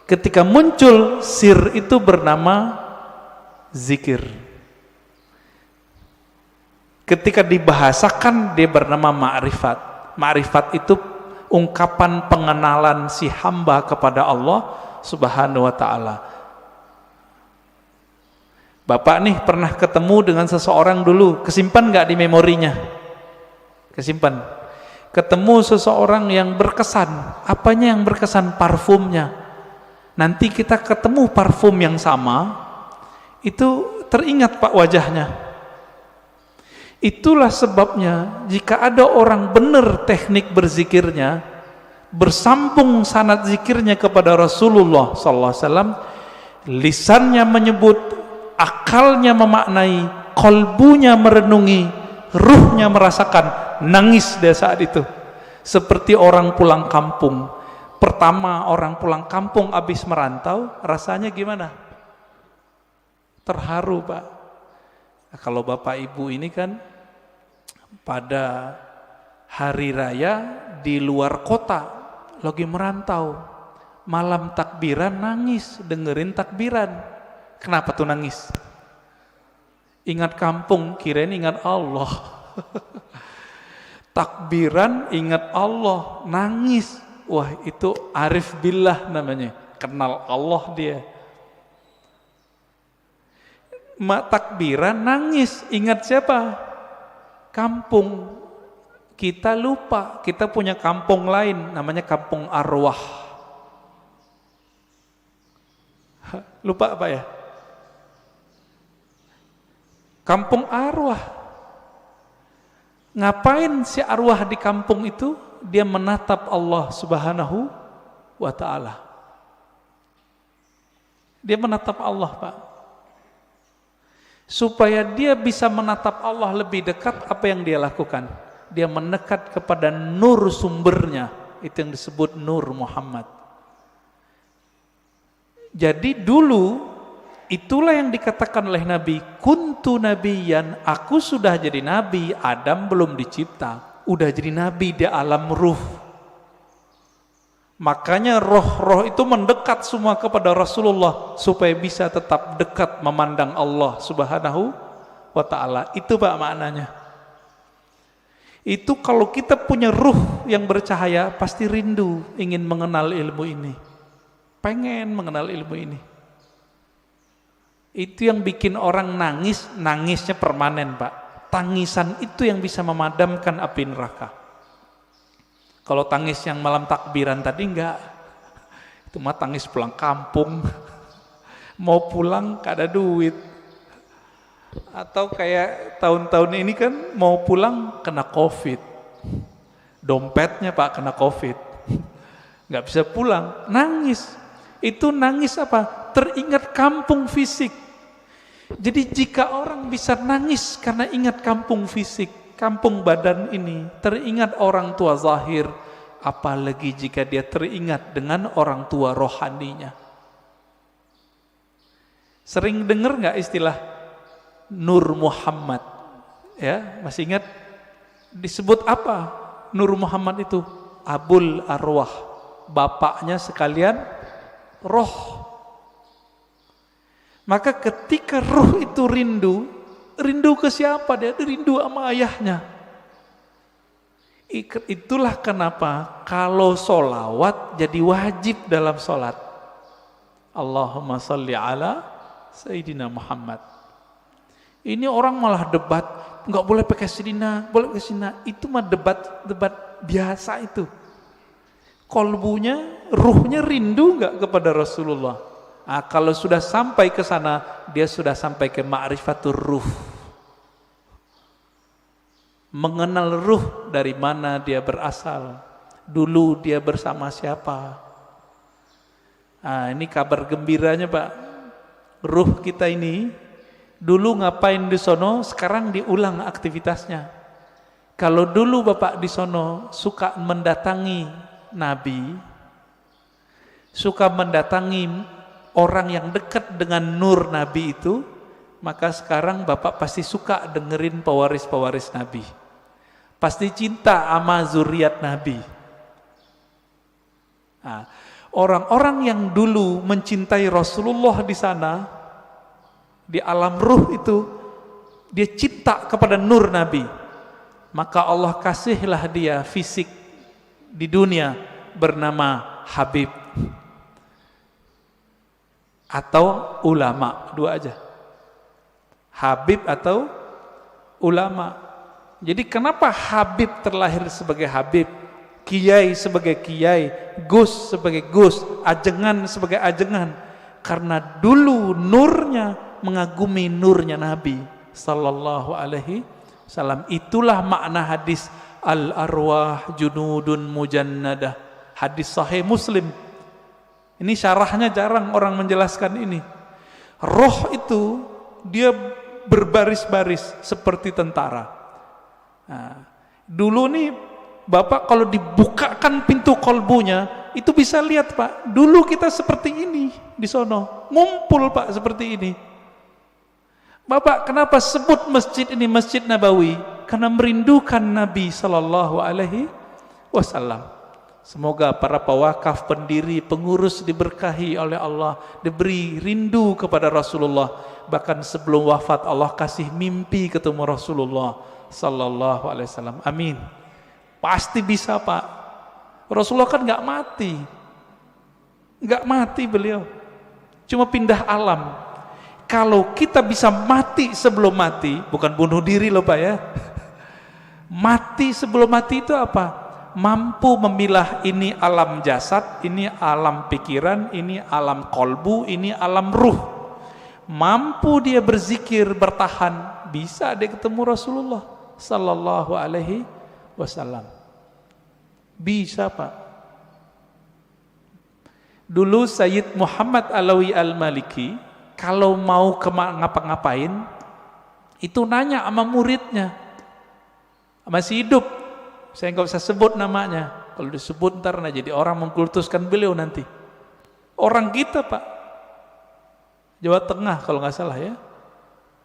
Ketika muncul sir itu bernama zikir. Ketika dibahasakan dia bernama ma'rifat. Ma'rifat itu ungkapan pengenalan si hamba kepada Allah Subhanahu wa ta'ala. Bapak nih pernah ketemu dengan seseorang dulu, kesimpan nggak di memorinya? Kesimpan. Ketemu seseorang yang berkesan. Apanya yang berkesan? Parfumnya. Nanti kita ketemu parfum yang sama, itu teringat Pak wajahnya. Itulah sebabnya jika ada orang benar teknik berzikirnya, bersambung sanad zikirnya kepada Rasulullah sallallahu alaihi wasallam, lisannya menyebut, akalnya memaknai, kolbunya merenungi, ruhnya merasakan, nangis dia saat itu. Seperti orang pulang kampung. Pertama orang pulang kampung habis merantau, rasanya gimana? Terharu Pak. Nah, kalau Bapak Ibu ini kan pada hari raya di luar kota, lagi merantau, malam takbiran nangis, dengerin takbiran. Kenapa tuh nangis? Ingat kampung, kirain ingat Allah. Takbiran ingat Allah, nangis. Wah, itu arif billah namanya, kenal Allah dia. Takbiran nangis, ingat siapa? Kampung. Kita lupa, kita punya kampung lain, namanya kampung arwah. Lupa apa ya? Kampung arwah. Ngapain si arwah di kampung itu? Dia menatap Allah Subhanahu wa ta'ala. Dia menatap Allah Pak. Supaya dia bisa menatap Allah lebih dekat, apa yang dia lakukan? Dia mendekat kepada nur sumbernya. Itu yang disebut Nur Muhammad. Jadi dulu itulah yang dikatakan oleh Nabi, kuntu nabiyan, aku sudah jadi nabi, Adam belum dicipta, udah jadi nabi di alam ruh. Makanya roh-roh itu mendekat semua kepada Rasulullah supaya bisa tetap dekat memandang Allah Subhanahu wa ta'ala. Itu Pak maknanya. Itu kalau kita punya ruh yang bercahaya, pasti rindu ingin mengenal ilmu ini, pengen mengenal ilmu ini. Itu yang bikin orang nangis, nangisnya permanen Pak. Tangisan itu yang bisa memadamkan api neraka. Kalau tangis yang malam takbiran tadi enggak, itu mah tangis pulang kampung, mau pulang gak ada duit. Atau kayak tahun-tahun ini kan mau pulang kena COVID, dompetnya Pak kena COVID, nggak bisa pulang, nangis. Itu nangis apa? Teringat kampung fisik. Jadi jika orang bisa nangis karena ingat kampung fisik, kampung badan ini, teringat orang tua zahir, apalagi jika dia teringat dengan orang tua rohaninya. Sering dengar nggak istilah Nur Muhammad? Ya, masih ingat disebut apa? Nur Muhammad itu Abul Arwah, bapaknya sekalian roh. Maka ketika roh itu rindu ke siapa? Dia rindu sama ayahnya. Itulah kenapa kalau solawat jadi wajib dalam solat. Allahumma salli ala Sayyidina Muhammad. Ini orang malah debat, nggak boleh pakai Sayyidina, boleh pakai Sayyidina. Itu mah debat biasa itu. Kolbunya, ruhnya rindu nggak kepada Rasulullah? Nah, kalau sudah sampai ke sana, dia sudah sampai ke ma'rifatur ruh. Mengenal ruh, dari mana dia berasal, dulu dia bersama siapa. Nah, ini kabar gembiranya Pak. Ruh kita ini dulu ngapain di sono, sekarang diulang aktivitasnya. Kalau dulu Bapak di sono suka mendatangi Nabi, suka mendatangi orang yang dekat dengan nur Nabi itu, maka sekarang Bapak pasti suka dengerin pewaris-pewaris Nabi. Pasti cinta sama zuriat Nabi. Nah, orang-orang yang dulu mencintai Rasulullah di sana, di alam ruh itu, dia cinta kepada nur Nabi. Maka Allah kasihlah dia fisik di dunia bernama Habib atau ulama, dua aja, Habib atau ulama. Jadi kenapa Habib terlahir sebagai Habib, kiai sebagai kiai, gus sebagai gus, ajengan sebagai ajengan. Karena dulu nurnya mengagumi nurnya Nabi sallallahu alaihi wasallam. Itulah makna hadis al-arwah junudun mujannadah, hadis sahih Muslim. Ini syarahnya jarang orang menjelaskan ini. Roh itu dia berbaris-baris seperti tentara. Nah, dulu nih Bapak kalau dibukakan pintu kolbunya, itu bisa lihat Pak, dulu kita seperti ini di sono, ngumpul Pak seperti ini. Bapak kenapa sebut masjid ini Masjid Nabawi? Karena merindukan Nabi sallallahu alaihi wasallam. Semoga para pewakaf, pendiri, pengurus diberkahi oleh Allah, diberi rindu kepada Rasulullah. Bahkan sebelum wafat Allah kasih mimpi ketemu Rasulullah sallallahu alaihi wasallam. Amin. Pasti bisa Pak. Rasulullah kan nggak mati beliau, cuma pindah alam. Kalau kita bisa mati sebelum mati, bukan bunuh diri loh Pak ya. Mati sebelum mati itu apa? Mampu memilah ini alam jasad, ini alam pikiran, ini alam kolbu, ini alam ruh. Mampu dia berzikir, bertahan, bisa dia ketemu Rasulullah sallallahu alaihi wasallam. Bisa Pak. Dulu Sayyid Muhammad Alawi Al-Maliki kalau mau ngapa-ngapain itu nanya sama muridnya, masih hidup, saya nggak usah sebut namanya, kalau disebut ntar jadi orang mengkultuskan beliau nanti. Orang kita Pak, Jawa Tengah kalau nggak salah ya,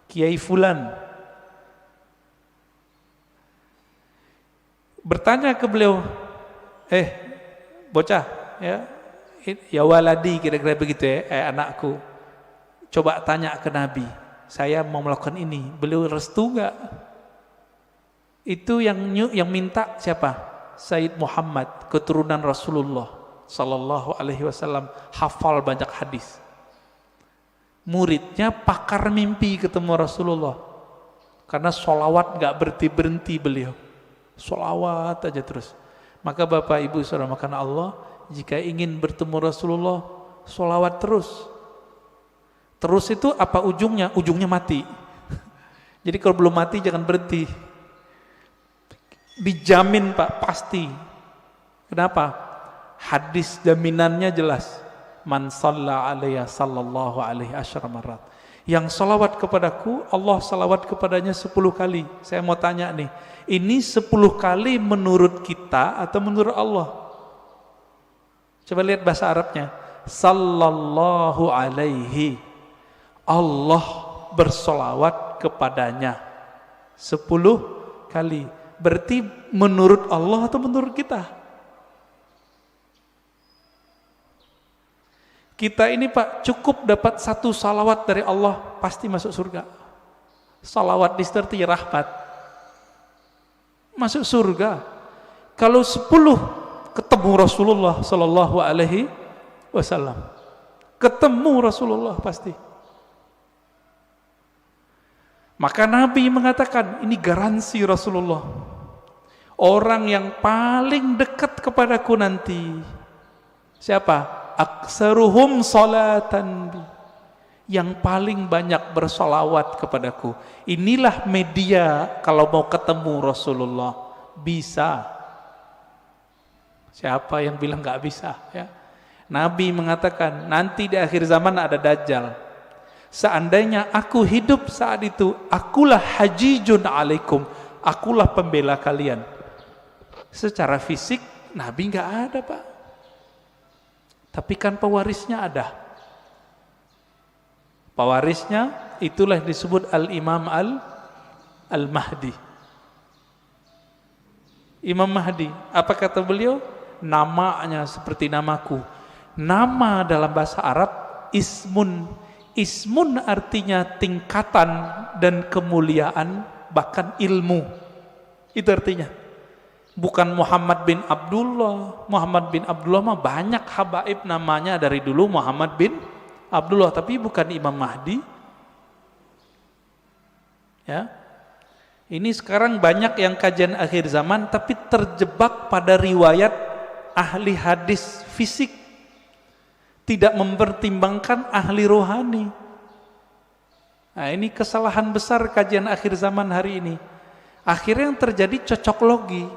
Kiai Fulan. Bertanya ke beliau, bocah ya waladi, kira-kira begitu ya, anakku, coba tanya ke Nabi, saya mau melakukan ini, beliau restu gak? Itu yang minta siapa? Sayyid Muhammad, keturunan Rasulullah sallallahu alaihi wasallam, hafal banyak hadis. Muridnya pakar mimpi ketemu Rasulullah, karena sholawat gak berhenti-berhenti beliau, sholawat aja terus. Maka Bapak Ibu saudara makan Allah, jika ingin bertemu Rasulullah, sholawat terus. Terus itu apa ujungnya? Ujungnya mati. Jadi kalau belum mati jangan berhenti. Dijamin Pak, pasti. Kenapa? Hadis jaminannya jelas. Man shalla alaiya sallallahu alaihi asyara marat. Yang salawat kepadaku, Allah salawat kepadanya 10 kali. Saya mau tanya nih, ini 10 kali menurut kita atau menurut Allah? Coba lihat bahasa Arabnya. Sallallahu alaihi. Allah bersolawat kepadanya 10 kali. Berarti menurut Allah atau menurut kita? Kita ini Pak cukup dapat 1 salawat dari Allah pasti masuk surga. Salawat disertai rahmat, masuk surga. Kalau 10 ketemu Rasulullah sallallahu alaihi wasallam, ketemu Rasulullah pasti. Maka Nabi mengatakan ini garansi Rasulullah, orang yang paling dekat kepadaku nanti siapa? Aksaruhum salatan bi, yang paling banyak bersolawat kepadaku. Inilah media kalau mau ketemu Rasulullah. Bisa. Siapa yang bilang nggak bisa ya? Nabi mengatakan nanti di akhir zaman ada Dajjal. Seandainya aku hidup saat itu, akulah hajijun alaikum, akulah pembela kalian. Secara fisik Nabi nggak ada Pak, tapi kan pewarisnya ada. Pewarisnya itulah disebut Al-Imam Al-Mahdi. Imam Mahdi, apa kata beliau? Namanya seperti namaku. Nama dalam bahasa Arab ismun. Ismun artinya tingkatan dan kemuliaan, bahkan ilmu. Itu artinya. Bukan Muhammad bin Abdullah. Muhammad bin Abdullah mah banyak habaib namanya dari dulu Muhammad bin Abdullah, tapi bukan Imam Mahdi. Ya. Ini sekarang banyak yang kajian akhir zaman tapi terjebak pada riwayat ahli hadis fisik, tidak mempertimbangkan ahli rohani. Nah, ini kesalahan besar kajian akhir zaman hari ini. Akhirnya yang terjadi cocok logi.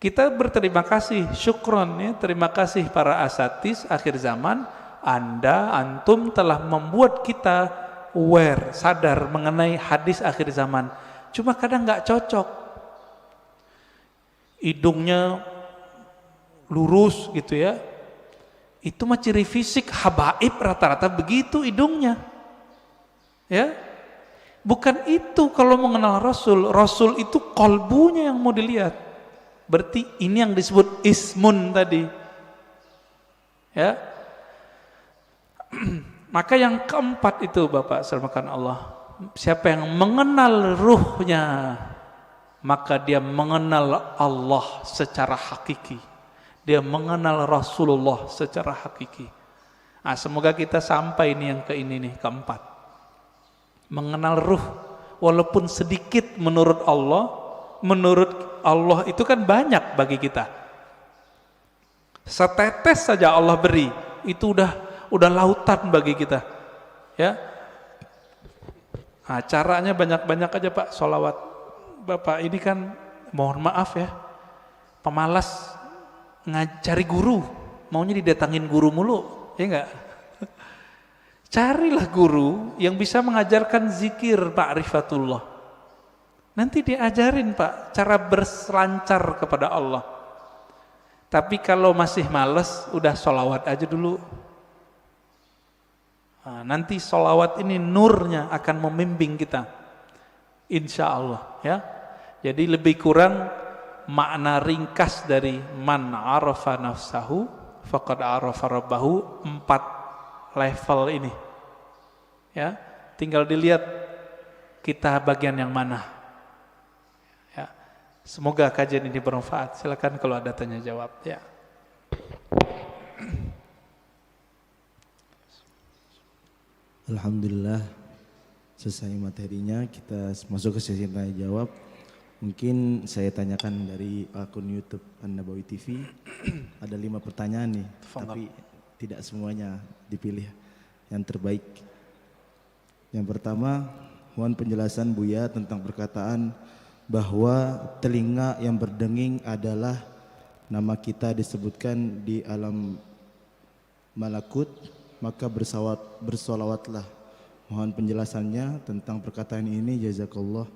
Kita berterima kasih, syukron ya, terima kasih para asatis akhir zaman, antum telah membuat kita aware, sadar mengenai hadis akhir zaman. Cuma kadang nggak cocok. Hidungnya lurus gitu ya. Itu mah ciri fisik habaib, rata-rata begitu hidungnya. Ya. Bukan itu kalau mengenal Rasul. Rasul itu kolbunya yang mau dilihat. Berarti ini yang disebut ismun tadi. Ya. Maka yang keempat itu Bapak selamatkan Allah, siapa yang mengenal ruhnya, maka dia mengenal Allah secara hakiki. Dia mengenal Rasulullah secara hakiki. Nah, semoga kita sampai ini yang ini keempat. Mengenal ruh walaupun sedikit menurut Allah itu kan banyak bagi kita. Setetes saja Allah beri, itu udah lautan bagi kita. Ya. Nah, caranya banyak-banyak aja Pak sholawat. Bapak ini kan mohon maaf ya, pemalas ngajari guru, maunya didatangin guru mulu, ya enggak? Carilah guru yang bisa mengajarkan zikir ma'rifatullah. Nanti diajarin Pak cara berselancar kepada Allah. Tapi kalau masih males, udah sholawat aja dulu. Nah, nanti sholawat ini nurnya akan membimbing kita. Insya Allah ya. Jadi lebih kurang makna ringkas dari man arafa nafsahu faqad arafa rabbahu, 4 level ini ya, tinggal dilihat kita bagian yang mana ya. Semoga kajian ini bermanfaat. Silakan kalau ada tanya jawab ya. Alhamdulillah selesai materinya, kita masuk ke sesi tanya jawab. Mungkin saya tanyakan dari akun YouTube An-Nabawi TV. Ada 5 pertanyaan nih, tapi tidak semuanya dipilih yang terbaik. Yang pertama, mohon penjelasan Buya tentang perkataan bahwa telinga yang berdenging adalah nama kita disebutkan di alam malakut, maka bersolawatlah. Mohon penjelasannya tentang perkataan ini, jazakallah.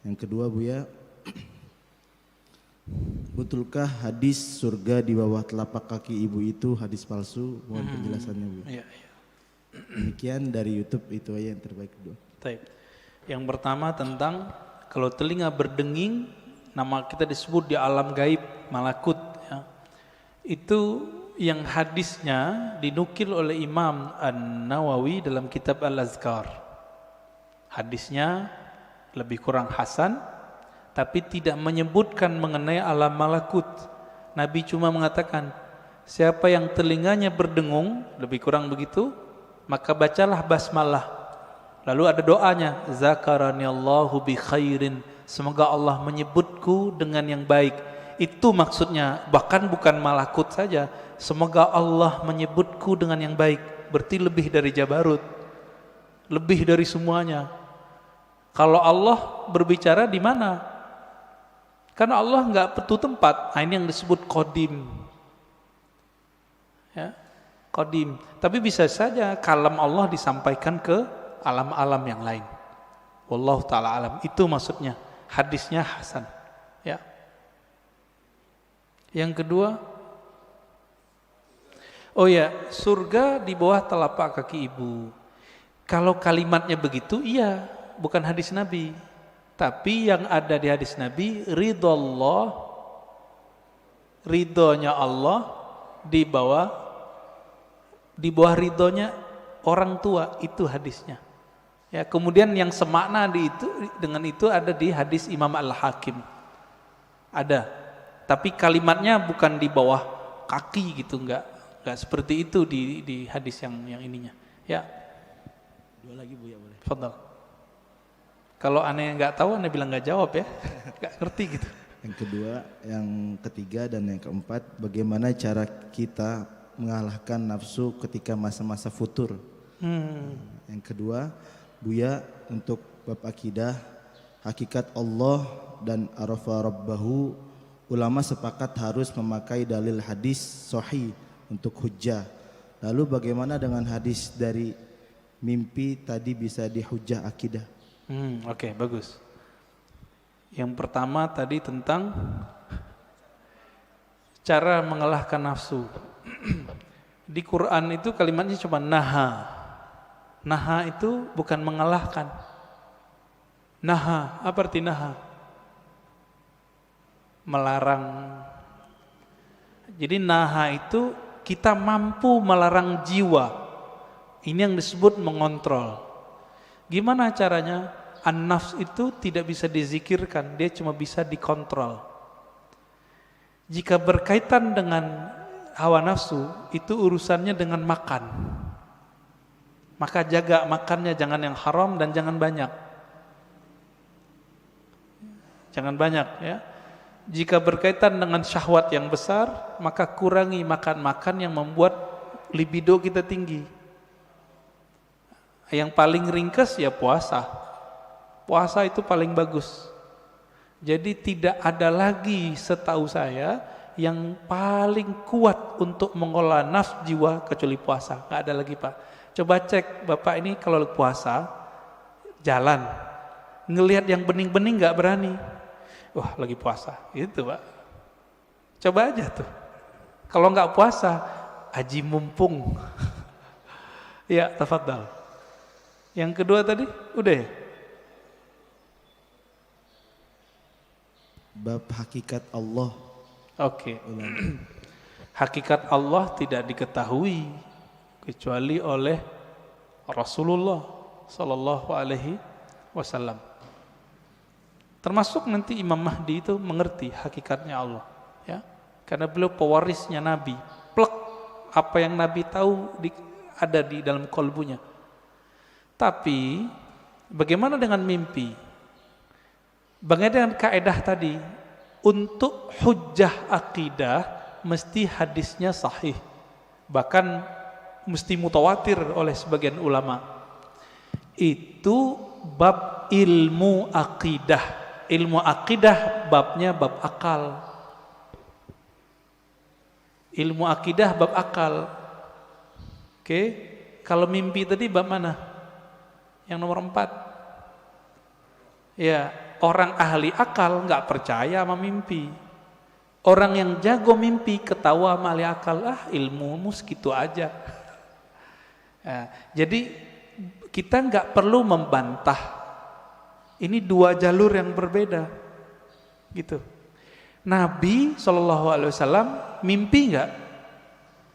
Yang kedua Buya, betulkah hadis surga di bawah telapak kaki ibu itu hadis palsu? Mohon penjelasannya Bu. Iya. Demikian dari YouTube, itu aja yang terbaik dulu. Yang pertama tentang kalau telinga berdenging, nama kita disebut di alam gaib malakut ya. Itu yang hadisnya dinukil oleh Imam An-Nawawi dalam kitab Al-Azkar. Hadisnya lebih kurang hasan, tapi tidak menyebutkan mengenai alam malakut. Nabi cuma mengatakan, siapa yang telinganya berdengung, lebih kurang begitu, maka bacalah basmalah. Lalu ada doanya, zakaraniallahu bi khairin, semoga Allah menyebutku dengan yang baik. Itu maksudnya, bahkan bukan malakut saja, semoga Allah menyebutku dengan yang baik. Berarti lebih dari Jabarut, lebih dari semuanya. Kalau Allah berbicara di mana? Karena Allah enggak petu tempat. Nah, ini yang disebut qadim. Ya, qadim. Tapi bisa saja kalam Allah disampaikan ke alam-alam yang lain. Wallahu taala alam. Itu maksudnya. Hadisnya hasan. Ya. Yang kedua, oh ya, surga di bawah telapak kaki ibu. Kalau kalimatnya begitu, iya, bukan hadis Nabi. Tapi yang ada di hadis Nabi, ridhonya Allah di bawah ridhonya orang tua, itu hadisnya. Ya, kemudian yang semakna dengan itu ada di hadis Imam Al-Hakim. Ada. Tapi kalimatnya bukan di bawah kaki gitu, enggak seperti itu di hadis yang ininya. Ya. Dua lagi Bu ya, boleh. Fadhal. Kalau aneh nggak tahu, aneh bilang nggak jawab ya, nggak ngerti gitu. Yang kedua, yang ketiga dan yang keempat, bagaimana cara kita mengalahkan nafsu ketika masa-masa futur. Yang kedua, Buya, untuk bab akidah, hakikat Allah dan arafa rabbahu, ulama sepakat harus memakai dalil hadis sahih untuk hujjah. Lalu bagaimana dengan hadis dari mimpi tadi bisa dihujjah akidah? Oke, bagus. Yang pertama tadi tentang cara mengalahkan nafsu. Di Quran itu kalimatnya cuma naha. Naha itu bukan mengalahkan. Naha, apa arti naha? Melarang. Jadi naha itu kita mampu melarang jiwa. Ini yang disebut mengontrol. Gimana caranya? An-nafs itu tidak bisa dizikirkan, dia cuma bisa dikontrol. Jika berkaitan dengan hawa nafsu, itu urusannya dengan makan. Maka jaga makannya, jangan yang haram dan jangan banyak. Jangan banyak ya. Jika berkaitan dengan syahwat yang besar, maka kurangi makan-makan yang membuat libido kita tinggi. Yang paling ringkas ya puasa. Puasa itu paling bagus. Jadi tidak ada lagi setahu saya yang paling kuat untuk mengolah nafs jiwa kecuali puasa. Nggak ada lagi Pak. Coba cek Bapak ini kalau puasa jalan, ngelihat yang bening-bening nggak berani. Wah lagi puasa, gitu Pak. Coba aja tuh. Kalau nggak puasa, haji mumpung. Ya, tafadhal. Yang kedua tadi udah ya? Bab hakikat Allah. Oke. Hakikat Allah tidak diketahui kecuali oleh Rasulullah Sallallahu Alaihi Wasallam. Termasuk nanti Imam Mahdi itu mengerti hakikatnya Allah, ya, karena beliau pewarisnya Nabi. Plek apa yang Nabi tahu ada di dalam kolbunya. Tapi bagaimana dengan mimpi? Bagaimana dengan kaedah tadi? Untuk hujjah akidah mesti hadisnya sahih, bahkan mesti mutawatir oleh sebagian ulama. Itu bab ilmu akidah. Ilmu akidah babnya bab akal. Ilmu akidah bab akal. Oke, kalau mimpi tadi bab mana? Yang nomor 4. Ya. Orang ahli akal nggak percaya sama mimpi. Orang yang jago mimpi ketawa sama ahli akal, ilmumu segitu aja. Ya, jadi kita nggak perlu membantah. Ini dua jalur yang berbeda, gitu. Nabi SAW mimpi nggak?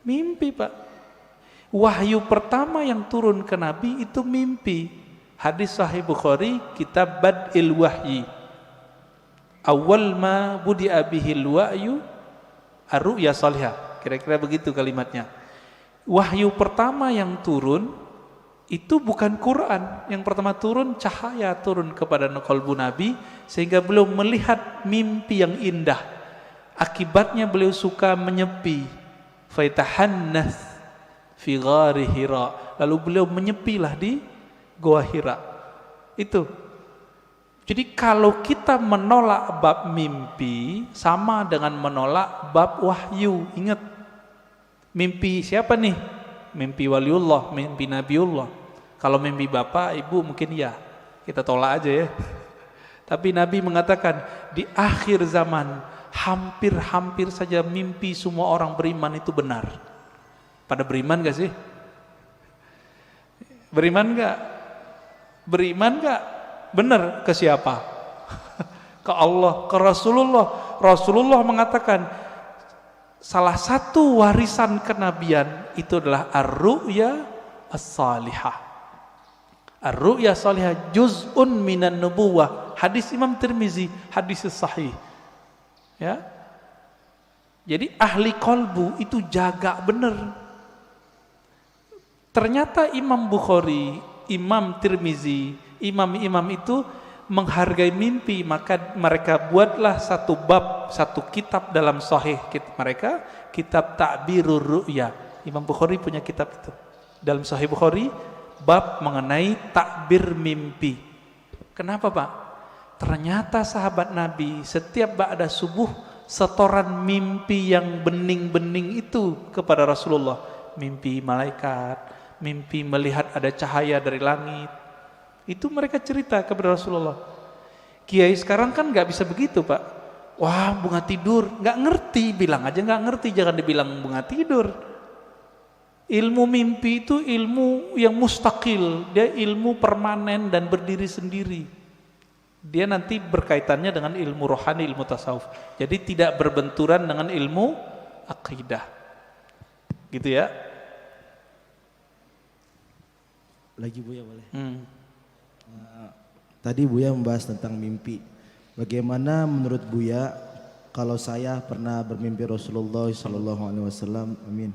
Mimpi Pak. Wahyu pertama yang turun ke Nabi itu mimpi. Hadis Sahih Bukhari, kitab Bad'il Wahyi. Awal ma budi'a bihil wahyu ar-ru'ya salihah. Kira-kira begitu kalimatnya. Wahyu pertama yang turun itu bukan Quran. Yang pertama turun cahaya turun kepada qalbu Nabi sehingga beliau melihat mimpi yang indah. Akibatnya beliau suka menyepi. Faitahannas fi ghari Hira. Lalu beliau menyepilah di Gua Hira. Itu. Jadi kalau kita menolak bab mimpi sama dengan menolak bab wahyu. Ingat, mimpi siapa nih? Mimpi waliullah, mimpi nabiullah. Kalau mimpi bapak, ibu mungkin ya, kita tolak aja ya. Tapi Nabi mengatakan di akhir zaman hampir-hampir saja mimpi semua orang beriman itu benar. Pada beriman gak sih? Beriman gak? Beriman gak? Benar ke siapa? Ke Allah, ke Rasulullah. Rasulullah mengatakan salah satu warisan kenabian itu adalah ar-ru'ya as-salihah. Ar-ru'ya as-salihah juz'un minan nubuwah. Hadis Imam Tirmizi, hadis sahih. Ya. Jadi ahli kolbu itu jaga benar. Ternyata Imam Bukhari, Imam Tirmizi, imam-imam itu menghargai mimpi, maka mereka buatlah satu bab, satu kitab dalam sahih mereka, kitab Ta'birur Ru'ya. Imam Bukhari punya kitab itu. Dalam Sahih Bukhari, bab mengenai takbir mimpi. Kenapa Pak? Ternyata sahabat Nabi setiap ba'da subuh setoran mimpi yang bening-bening itu kepada Rasulullah. Mimpi malaikat, mimpi melihat ada cahaya dari langit. Itu mereka cerita kepada Rasulullah. Kiai sekarang kan nggak bisa begitu Pak. Wah bunga tidur, nggak ngerti, bilang aja nggak ngerti, jangan dibilang bunga tidur. Ilmu mimpi itu ilmu yang mustaqil, dia ilmu permanen dan berdiri sendiri. Dia nanti berkaitannya dengan ilmu rohani, ilmu tasawuf. Jadi tidak berbenturan dengan ilmu akidah. Gitu ya. Lagi Buya boleh? Tadi Buya membahas tentang mimpi. Bagaimana menurut Buya kalau saya pernah bermimpi Rasulullah SAW, amin,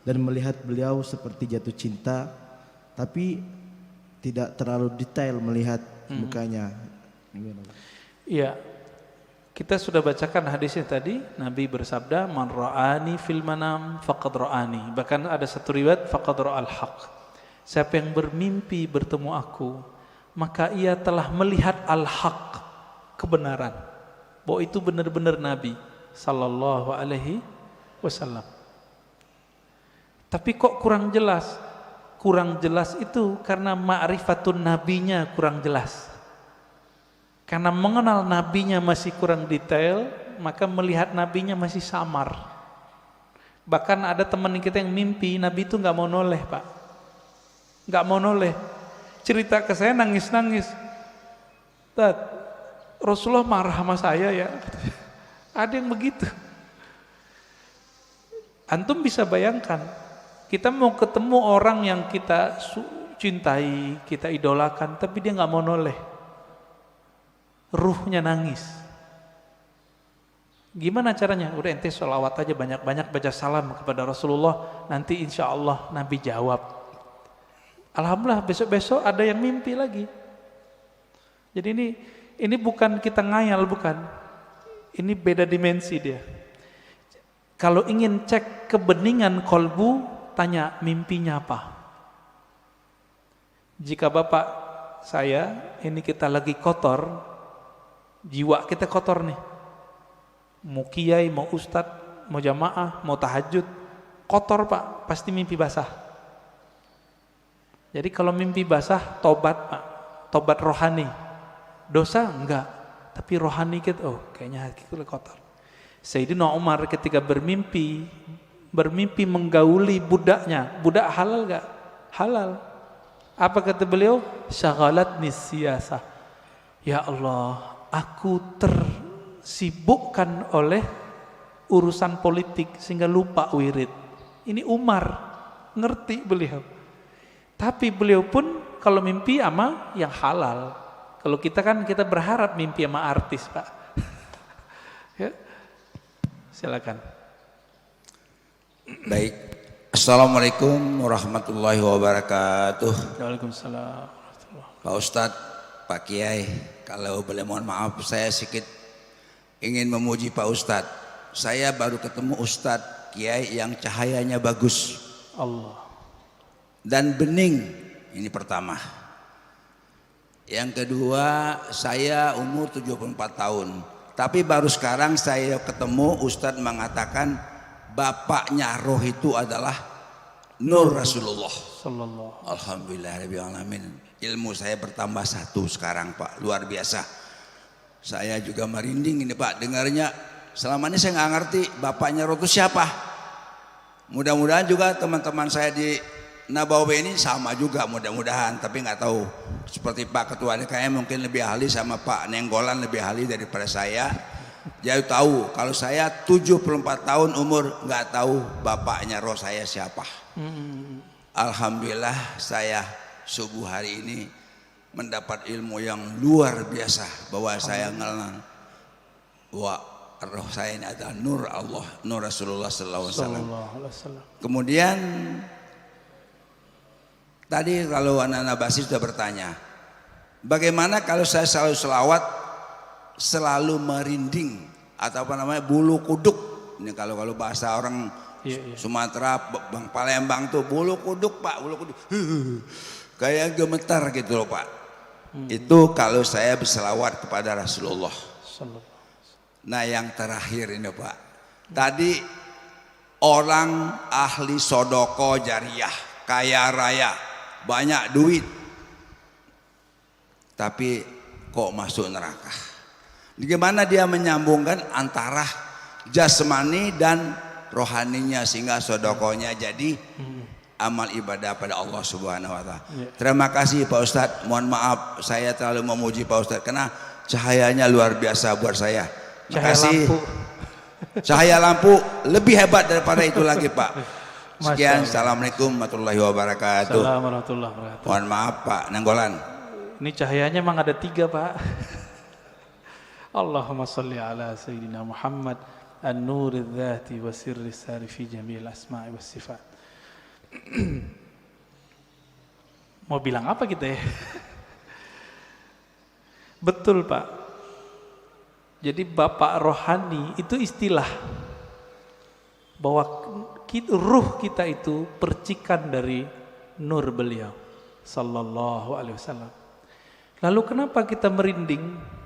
dan melihat beliau seperti jatuh cinta, tapi tidak terlalu detail melihat mukanya. Iya, kita sudah bacakan hadisnya tadi. Nabi bersabda, "Man ra'ani fil manam faqad ra'ani." Bahkan ada satu riwayat, "Faqad ra'al haq." Siapa yang bermimpi bertemu aku, maka ia telah melihat al-haq, kebenaran. Bahwa itu benar-benar Nabi sallallahu alaihi wasallam. Tapi kok kurang jelas? Kurang jelas itu karena ma'rifatun nabinya kurang jelas. Karena mengenal nabinya masih kurang detail, maka melihat nabinya masih samar. Bahkan ada teman kita yang mimpi Nabi itu nggak mau noleh Pak, nggak mau noleh. Cerita ke saya nangis-nangis. Rasulullah marah sama saya ya. Ada yang begitu. Antum bisa bayangkan, kita mau ketemu orang yang kita cintai, kita idolakan, tapi dia nggak mau noleh. Ruhnya nangis. Gimana caranya? Udah ente sholawat aja banyak-banyak, baca salam kepada Rasulullah, nanti insya Allah Nabi jawab. Alhamdulillah besok-besok ada yang mimpi lagi. Jadi ini bukan kita ngayal, bukan. Ini beda dimensi dia. Kalau ingin cek kebeningan kolbu, tanya mimpinya apa. Jika bapak saya, ini kita lagi kotor, jiwa kita kotor nih. Mau kiai, mau ustadz, mau jamaah, mau tahajud, kotor Pak, pasti mimpi basah. Jadi kalau mimpi basah, tobat Pak, tobat rohani. Dosa enggak, tapi rohani kita, oh kayaknya hati kita kotor. Sayyidina Umar ketika bermimpi menggauli budaknya. Budak halal enggak? Halal. Apa kata beliau? Syaghalatni siyasah. Ya Allah, aku tersibukkan oleh urusan politik sehingga lupa wirid. Ini Umar, ngerti beliau. Tapi beliau pun kalau mimpi sama yang halal. Kalau kita kan kita berharap mimpi sama artis Pak. Ya. Silakan. Baik. Assalamualaikum warahmatullahi wabarakatuh. Waalaikumsalam. Pak Ustadz, Pak Kiai, kalau boleh mohon maaf, saya sedikit ingin memuji Pak Ustadz. Saya baru ketemu Ustadz Kiai yang cahayanya bagus Allah. dan bening. Ini pertama. Yang kedua, saya umur 74 tahun. Tapi baru sekarang saya ketemu Ustadz mengatakan bapaknya roh itu adalah Nur Rasulullah. Sallallahu. Alhamdulillahirrahmanirrahim. Ilmu saya bertambah satu sekarang Pak, luar biasa. Saya juga merinding ini Pak, dengarnya. Selama ini saya nggak ngerti bapaknya roh itu siapa. Mudah-mudahan juga teman-teman saya di Nabawi ini sama juga mudah-mudahan, tapi nggak tahu. Seperti Pak Ketua DKM mungkin lebih ahli, sama Pak Nenggolan lebih ahli daripada saya. Dia tahu kalau saya 74 tahun umur nggak tahu bapaknya roh saya siapa. Alhamdulillah saya subuh hari ini mendapat ilmu yang luar biasa, bahwa saya mengenal bahwa roh saya ini adalah Nur Allah, Nur Rasulullah sallallahu alaihi wasallam. Kemudian tadi kalau anak-anak Basir sudah bertanya, Bagaimana kalau saya selalu selawat, selalu merinding atau apa namanya bulu kuduk. Ini kalau bahasa orang Sumatera, Bang Palembang tuh bulu kuduk Pak, bulu kuduk. Kayak gemetar gitu loh Pak. Itu kalau saya berselawat kepada Rasulullah. Nah yang terakhir ini Pak, tadi orang ahli sodoko jariah, kaya raya, banyak duit, tapi kok masuk neraka. Bagaimana dia menyambungkan antara jasmani dan rohaninya sehingga sodokonya jadi amal ibadah pada Allah Subhanahu wa Ta'ala. Terima kasih Pak Ustadz. Mohon maaf saya terlalu memuji Pak Ustadz karena cahayanya luar biasa buat saya. Terima kasih. Cahaya lampu lebih hebat daripada itu lagi Pak. Sekian. Assalamualaikum warahmatullahi wabarakatuh. Assalamualaikum warahmatullahi wabarakatuh. Mohon maaf Pak Nanggolan. Ini cahayanya memang ada 3 Pak. Allahumma salli ala Sayyidina Muhammad an-nuril dhati wa sirri sari fi jami'il asma'i was sifat. Mau bilang apa kita ya? Betul Pak. Jadi bapak rohani itu istilah bahwa ruh kita itu percikan dari nur beliau sallallahu alaihi wasallam. Lalu kenapa kita merinding?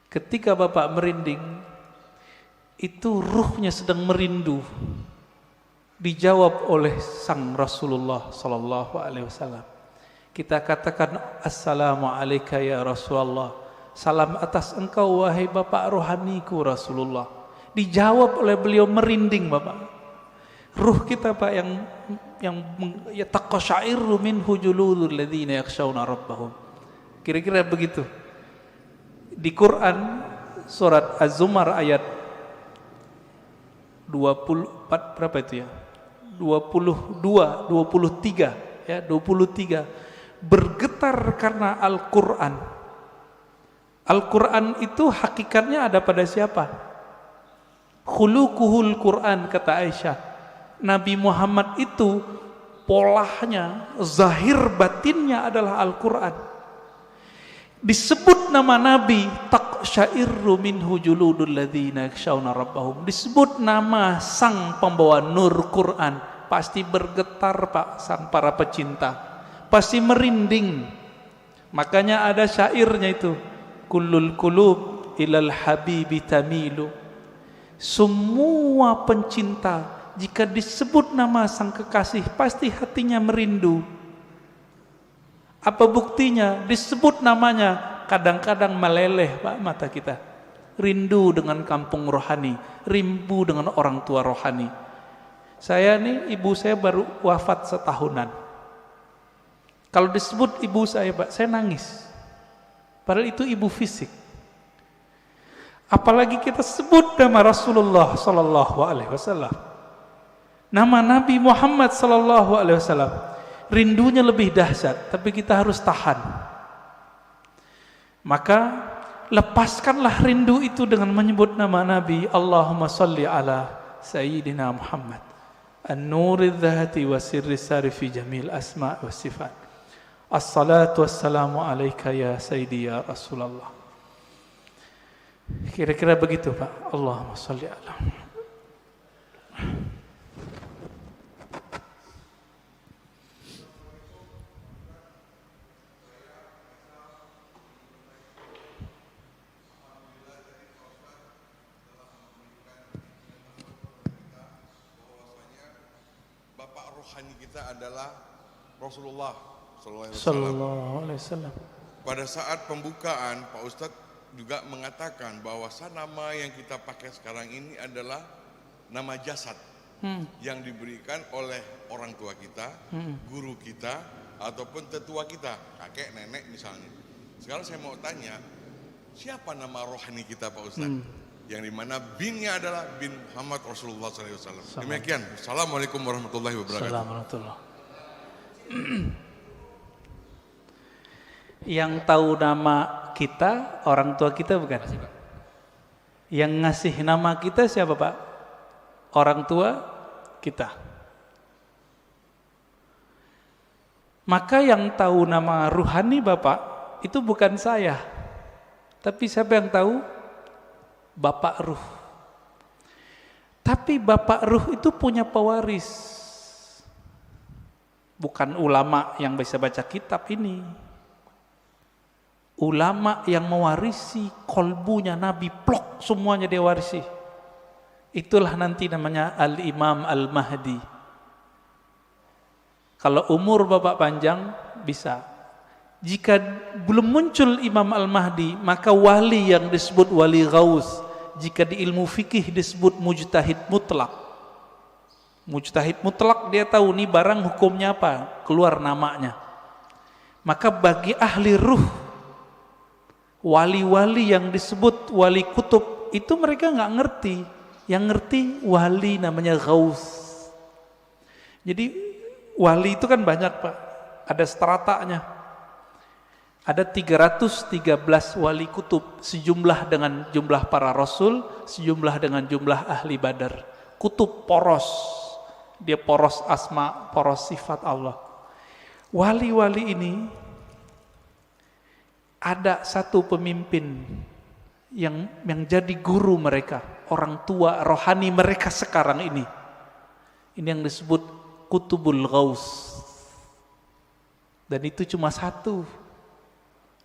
Ketika bapak merinding, itu ruhnya sedang merindu. Dijawab oleh sang Rasulullah sallallahu alaihi wasallam. Kita katakan assalamu alayka ya Rasulullah. Salam atas engkau wahai bapak rohaniku Rasulullah. Dijawab oleh beliau merinding bapak. Ruh kita Pak yang yataqashairu minhu juludul ladzina yakhshawna rabbahum. Kira-kira begitu. Di Quran surat Az-Zumar ayat 24 berapa itu ya? 22, 23 ya, 23 bergetar karena Al-Qur'an. Al-Quran itu hakikatnya ada pada siapa? Khuluquhul Quran kata Aisyah. Nabi Muhammad itu polanya, zahir batinnya adalah Al-Quran. Disebut nama Nabi taqsya'irru minhu juludul ladzina yakhshawna rabbahum. Disebut nama sang pembawa nur Quran, pasti bergetar Pak sang para pecinta. Pasti merinding. Makanya ada syairnya itu. Kullul qulub ilal habibi tamilu. Semua pencinta jika disebut nama sang kekasih pasti hatinya merindu. Apa buktinya? Disebut namanya kadang-kadang meleleh Pak mata kita. Rindu dengan kampung rohani, rindu dengan orang tua rohani. Saya nih ibu saya baru wafat setahunan. Kalau disebut ibu saya Pak, saya nangis. Padahal itu ibu fisik. Apalagi kita sebut nama Rasulullah sallallahu alaihi wasallam. Nama Nabi Muhammad sallallahu alaihi wasallam. Rindunya lebih dahsyat, tapi kita harus tahan. Maka lepaskanlah rindu itu dengan menyebut nama Nabi. Allahumma salli ala Sayyidina Muhammad an-nuril dhati wa sirri sari fi jamil asma' wa sifat. Assalatu wassalamu alaika ya Sayyidi ya Rasulullah. Kira-kira begitu Pak. Allahumma salli ala. Bapak rohani kita adalah Rasulullah sallallahu alaihi wasallam. Pada saat pembukaan Pak Ustadz juga mengatakan bahwa nama yang kita pakai sekarang ini adalah nama jasad yang diberikan oleh orang tua kita, guru kita, ataupun tetua kita, kakek, nenek misalnya. Sekarang saya mau tanya, siapa nama rohani kita Pak Ustadz? Yang dimana binnya adalah bin Muhammad Rasulullah SAW. Demikian. Assalamualaikum warahmatullahi wabarakatuh. Assalamualaikum. Yang tahu nama kita, orang tua kita bukan? Yang ngasih nama kita siapa Pak? Orang tua kita. Maka yang tahu nama ruhani Bapak itu bukan saya, tapi siapa yang tahu? Bapak Ruh. Tapi Bapak Ruh itu punya pewaris, bukan ulama yang bisa baca kitab ini. Ulama yang mewarisi kolbunya Nabi, plok semuanya dia warisi. Itulah nanti namanya Al-Imam Al-Mahdi. Kalau umur Bapak panjang bisa. Jika belum muncul Imam Al-Mahdi, maka wali yang disebut wali ghaus, jika di ilmu fikih disebut mujtahid mutlak. Mujtahid mutlak dia tahu nih barang hukumnya apa, keluar namanya. Maka bagi ahli ruh, wali-wali yang disebut wali kutub itu mereka nggak ngerti. Yang ngerti wali namanya ghaus. Jadi wali itu kan banyak Pak, ada stratanya. Ada 313 wali kutub, sejumlah dengan jumlah para rasul, sejumlah dengan jumlah ahli badar. Kutub poros, dia poros asma, poros sifat Allah. Wali-wali ini ada satu pemimpin yang jadi guru mereka, orang tua rohani mereka sekarang ini. Ini yang disebut Kutubul Ghaus. Dan itu cuma satu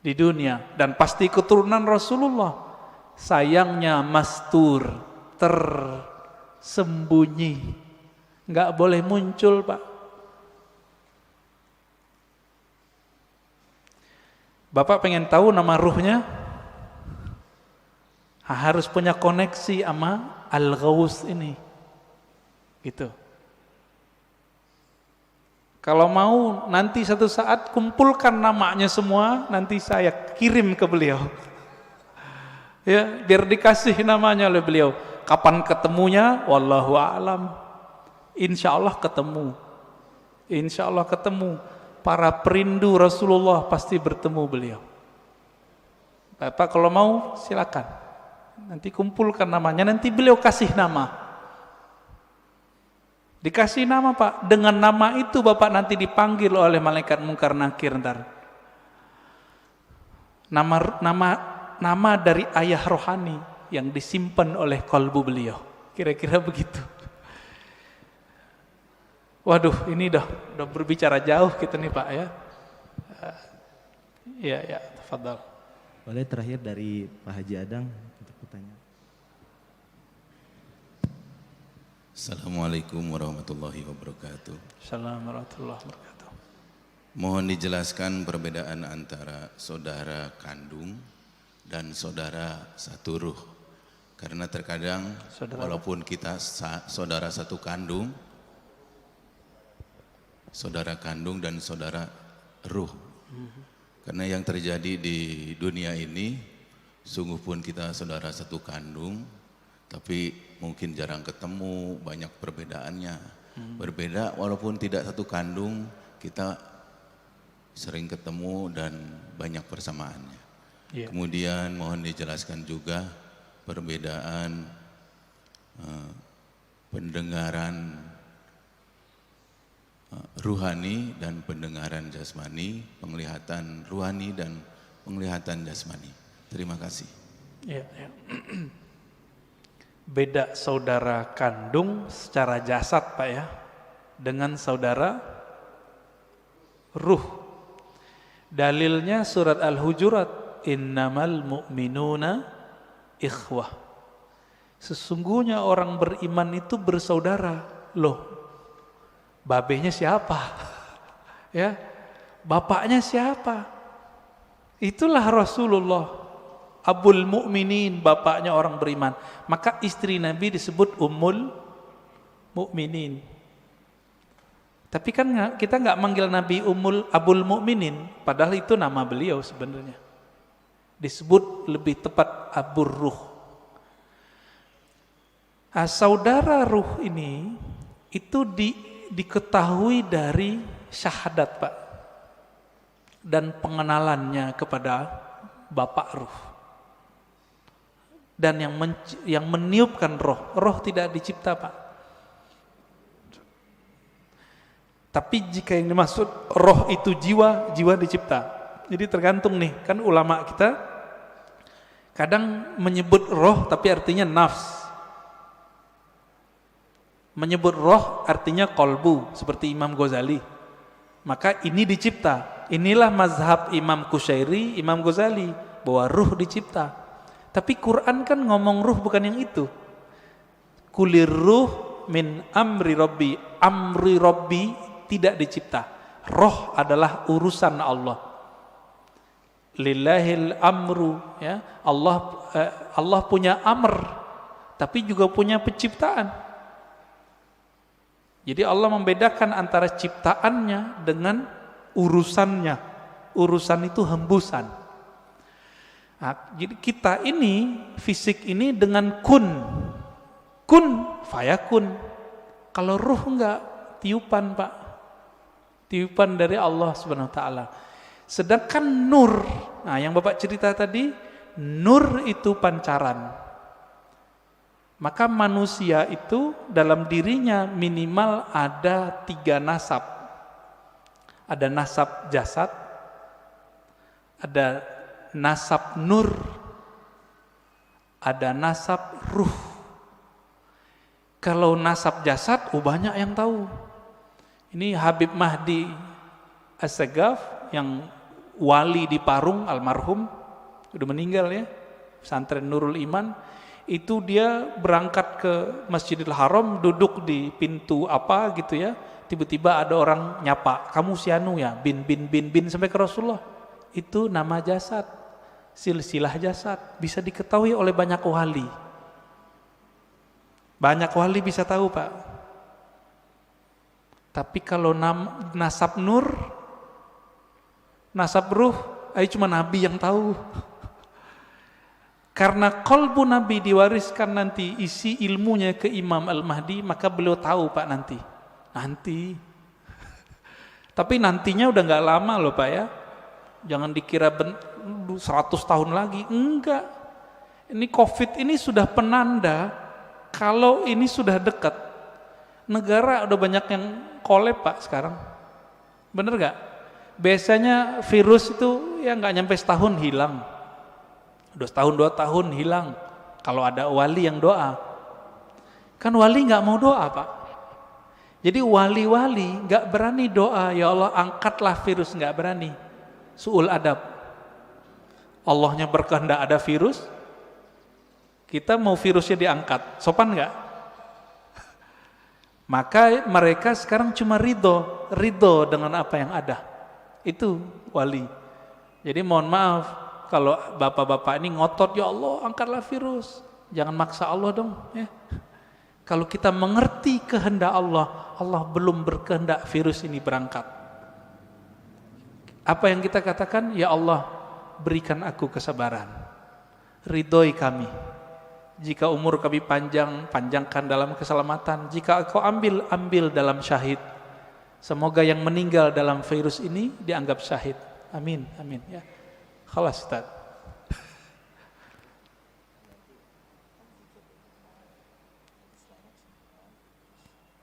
di dunia dan pasti keturunan Rasulullah. Sayangnya mastur, tersembunyi, nggak boleh muncul Pak. Bapak pengen tahu nama ruhnya? Harus punya koneksi sama Al-Ghaus ini, gitu. Kalau mau nanti satu saat kumpulkan namanya semua, nanti saya kirim ke beliau. Ya, biar dikasih namanya oleh beliau. Kapan ketemunya? Wallahu a'lam. Insya Allah ketemu. Insya Allah ketemu. Para perindu Rasulullah pasti bertemu beliau. Bapak kalau mau silakan. Nanti kumpulkan namanya, nanti beliau kasih nama. Dikasih nama Pak, dengan nama itu Bapak nanti dipanggil oleh malaikat mungkar nakir ntar. Nama dari ayah rohani yang disimpan oleh kalbu beliau. Kira-kira begitu. Waduh, ini udah berbicara jauh kita nih Pak ya. Ya, tafadhal. Boleh terakhir dari Pak Haji Adang untuk pertanyaan. Assalamualaikum warahmatullahi wabarakatuh. Assalamualaikum warahmatullahi wabarakatuh. Mohon dijelaskan perbedaan antara saudara kandung dan saudara satu ruh. Karena terkadang walaupun kita saudara satu kandung, saudara kandung dan saudara ruh. Karena yang terjadi di dunia ini, sungguh pun kita saudara satu kandung, tapi mungkin jarang ketemu, banyak perbedaannya. Berbeda walaupun tidak satu kandung, kita sering ketemu dan banyak persamaannya. Kemudian mohon dijelaskan juga perbedaan pendengaran ruhani dan pendengaran jasmani, penglihatan ruhani dan penglihatan jasmani. Terima kasih. Ya. Beda saudara kandung secara jasad Pak ya, dengan saudara ruh. Dalilnya surat Al-Hujurat, innamal mu'minuna ikhwah. Sesungguhnya orang beriman itu bersaudara. Loh, babenya siapa? Ya, bapaknya siapa? Itulah Rasulullah. Abul Mu'minin, bapaknya orang beriman. Maka istri Nabi disebut Ummul Mu'minin. Tapi kan kita nggak manggil Nabi Abul Mu'minin, padahal itu nama beliau sebenarnya. Disebut lebih tepat Abur Ruh. Saudara ruh ini itu diketahui dari syahadat Pak, dan pengenalannya kepada Bapak Ruh. Dan yang meniupkan roh tidak dicipta Pak. Tapi jika yang dimaksud roh itu jiwa, jiwa dicipta. Jadi tergantung nih, kan ulama kita kadang menyebut roh tapi artinya nafs. Menyebut roh artinya kolbu, seperti Imam Ghazali. Maka ini dicipta. Inilah mazhab Imam Qushairi, Imam Ghazali, bahwa ruh dicipta. Tapi Quran kan ngomong ruh bukan yang itu. Kulir ruh min amri rabbi tidak dicipta. Roh adalah urusan Allah. Lillahil amru, ya. Allah punya amr, tapi juga punya penciptaan. Jadi Allah membedakan antara ciptaannya dengan urusannya. Urusan itu hembusan. Nah, jadi kita ini, fisik ini dengan kun fayakun. Kalau ruh enggak, tiupan Pak, tiupan dari Allah Subhanahu Wa Taala. Sedangkan nur, nah yang Bapak cerita tadi, nur itu pancaran. Maka manusia itu dalam dirinya minimal ada 3 nasab. Ada nasab jasad, ada nasab nur, ada nasab ruh. Kalau nasab jasad, banyak yang tahu. Ini Habib Mahdi As-Sagaf yang wali di Parung, almarhum, udah meninggal ya, pesantren Nurul Iman. Itu dia berangkat ke Masjidil Haram, duduk di pintu apa gitu ya, tiba-tiba ada orang nyapa, kamu si anu ya, bin sampai ke Rasulullah. Itu nama jasad, silsilah jasad, bisa diketahui oleh banyak wali. Banyak wali bisa tahu Pak. Tapi kalau nasab nur, nasab ruh, cuma Nabi yang tahu. Karena kolbu Nabi diwariskan nanti isi ilmunya ke Imam Al-Mahdi, maka beliau tahu Pak nanti. Tapi nantinya udah gak lama loh Pak ya. Jangan dikira 100 tahun lagi. Enggak. Ini COVID ini sudah penanda kalau ini sudah dekat. Negara udah banyak yang collab Pak sekarang. Bener gak? Biasanya virus itu ya gak nyampe setahun hilang. Udah setahun 2 tahun hilang. Kalau ada wali yang doa. Kan wali gak mau doa Pak. Jadi wali-wali gak berani doa, ya Allah angkatlah virus, gak berani. Su'ul adab. Allahnya berkehendak ada virus, kita mau virusnya diangkat. Sopan gak? Maka mereka sekarang cuma ridho dengan apa yang ada. Itu wali. Jadi mohon maaf, kalau bapak-bapak ini ngotot, ya Allah angkatlah virus, jangan maksa Allah dong ya. Kalau kita mengerti kehendak Allah, Allah belum berkehendak virus ini berangkat. Apa yang kita katakan? Ya Allah berikan aku kesabaran, ridhoi kami. Jika umur kami panjang, panjangkan dalam keselamatan. Jika Engkau ambil dalam syahid. Semoga yang meninggal dalam virus ini dianggap syahid. Amin, amin ya. Khalas Ustaz.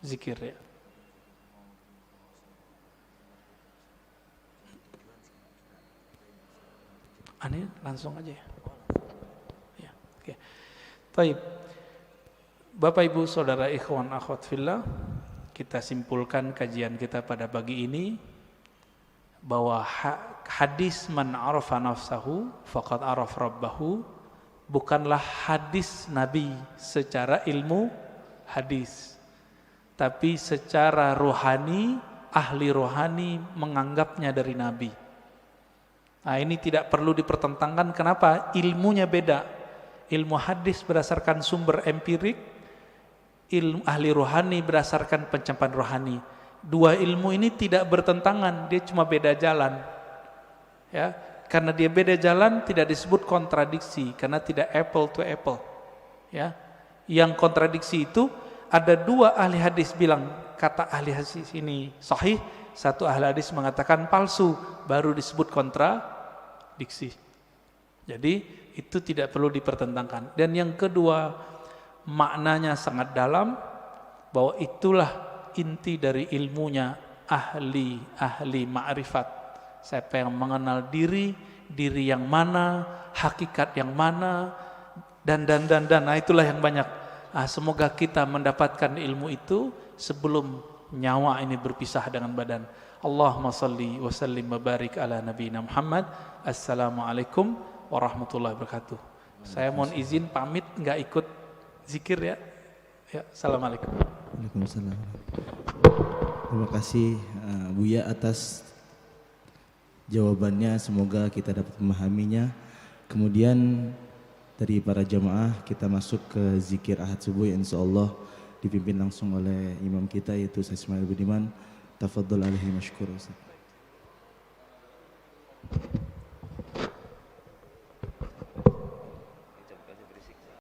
Zikir ya. Ini langsung aja ya. Ya, oke. Baik. Bapak Ibu Saudara ikhwan akhwat fillah, kita simpulkan kajian kita pada pagi ini bahwa hadis man arafa nafsahu faqad araf rabbahu bukanlah hadis Nabi secara ilmu hadis, tapi secara rohani, ahli rohani menganggapnya dari Nabi. Nah ini tidak perlu dipertentangkan. Kenapa? Ilmunya beda. Ilmu hadis berdasarkan sumber empirik, ilmu ahli rohani berdasarkan pencapaian rohani. Dua ilmu ini tidak bertentangan, dia cuma beda jalan. Ya, karena dia beda jalan tidak disebut kontradiksi, karena tidak apple to apple. Ya, yang kontradiksi itu ada 2 ahli hadis bilang kata ahli hadis ini sahih, satu ahli hadis mengatakan palsu, baru disebut kontradiksi. Jadi itu tidak perlu dipertentangkan. Dan yang kedua, maknanya sangat dalam, bahwa itulah inti dari ilmunya ahli ma'rifat. Saya pengen mengenal diri yang mana, hakikat yang mana, dan. Nah, itulah yang banyak. Semoga kita mendapatkan ilmu itu sebelum nyawa ini berpisah dengan badan. Allahumma salli wa sallim wa barik ala nabiyina Muhammad. Assalamualaikum warahmatullahi wabarakatuh. Saya mohon izin pamit, nggak ikut zikir ya. Ya, assalamualaikum. Waalaikumsalam. Terima kasih Buya atas jawabannya, semoga kita dapat memahaminya. Kemudian dari para jamaah kita masuk ke zikir ahad subuh yang insyaallah dipimpin langsung oleh imam kita yaitu Ustaz Ismail Budiman. Tafadhol alaihi masykur Ustaz.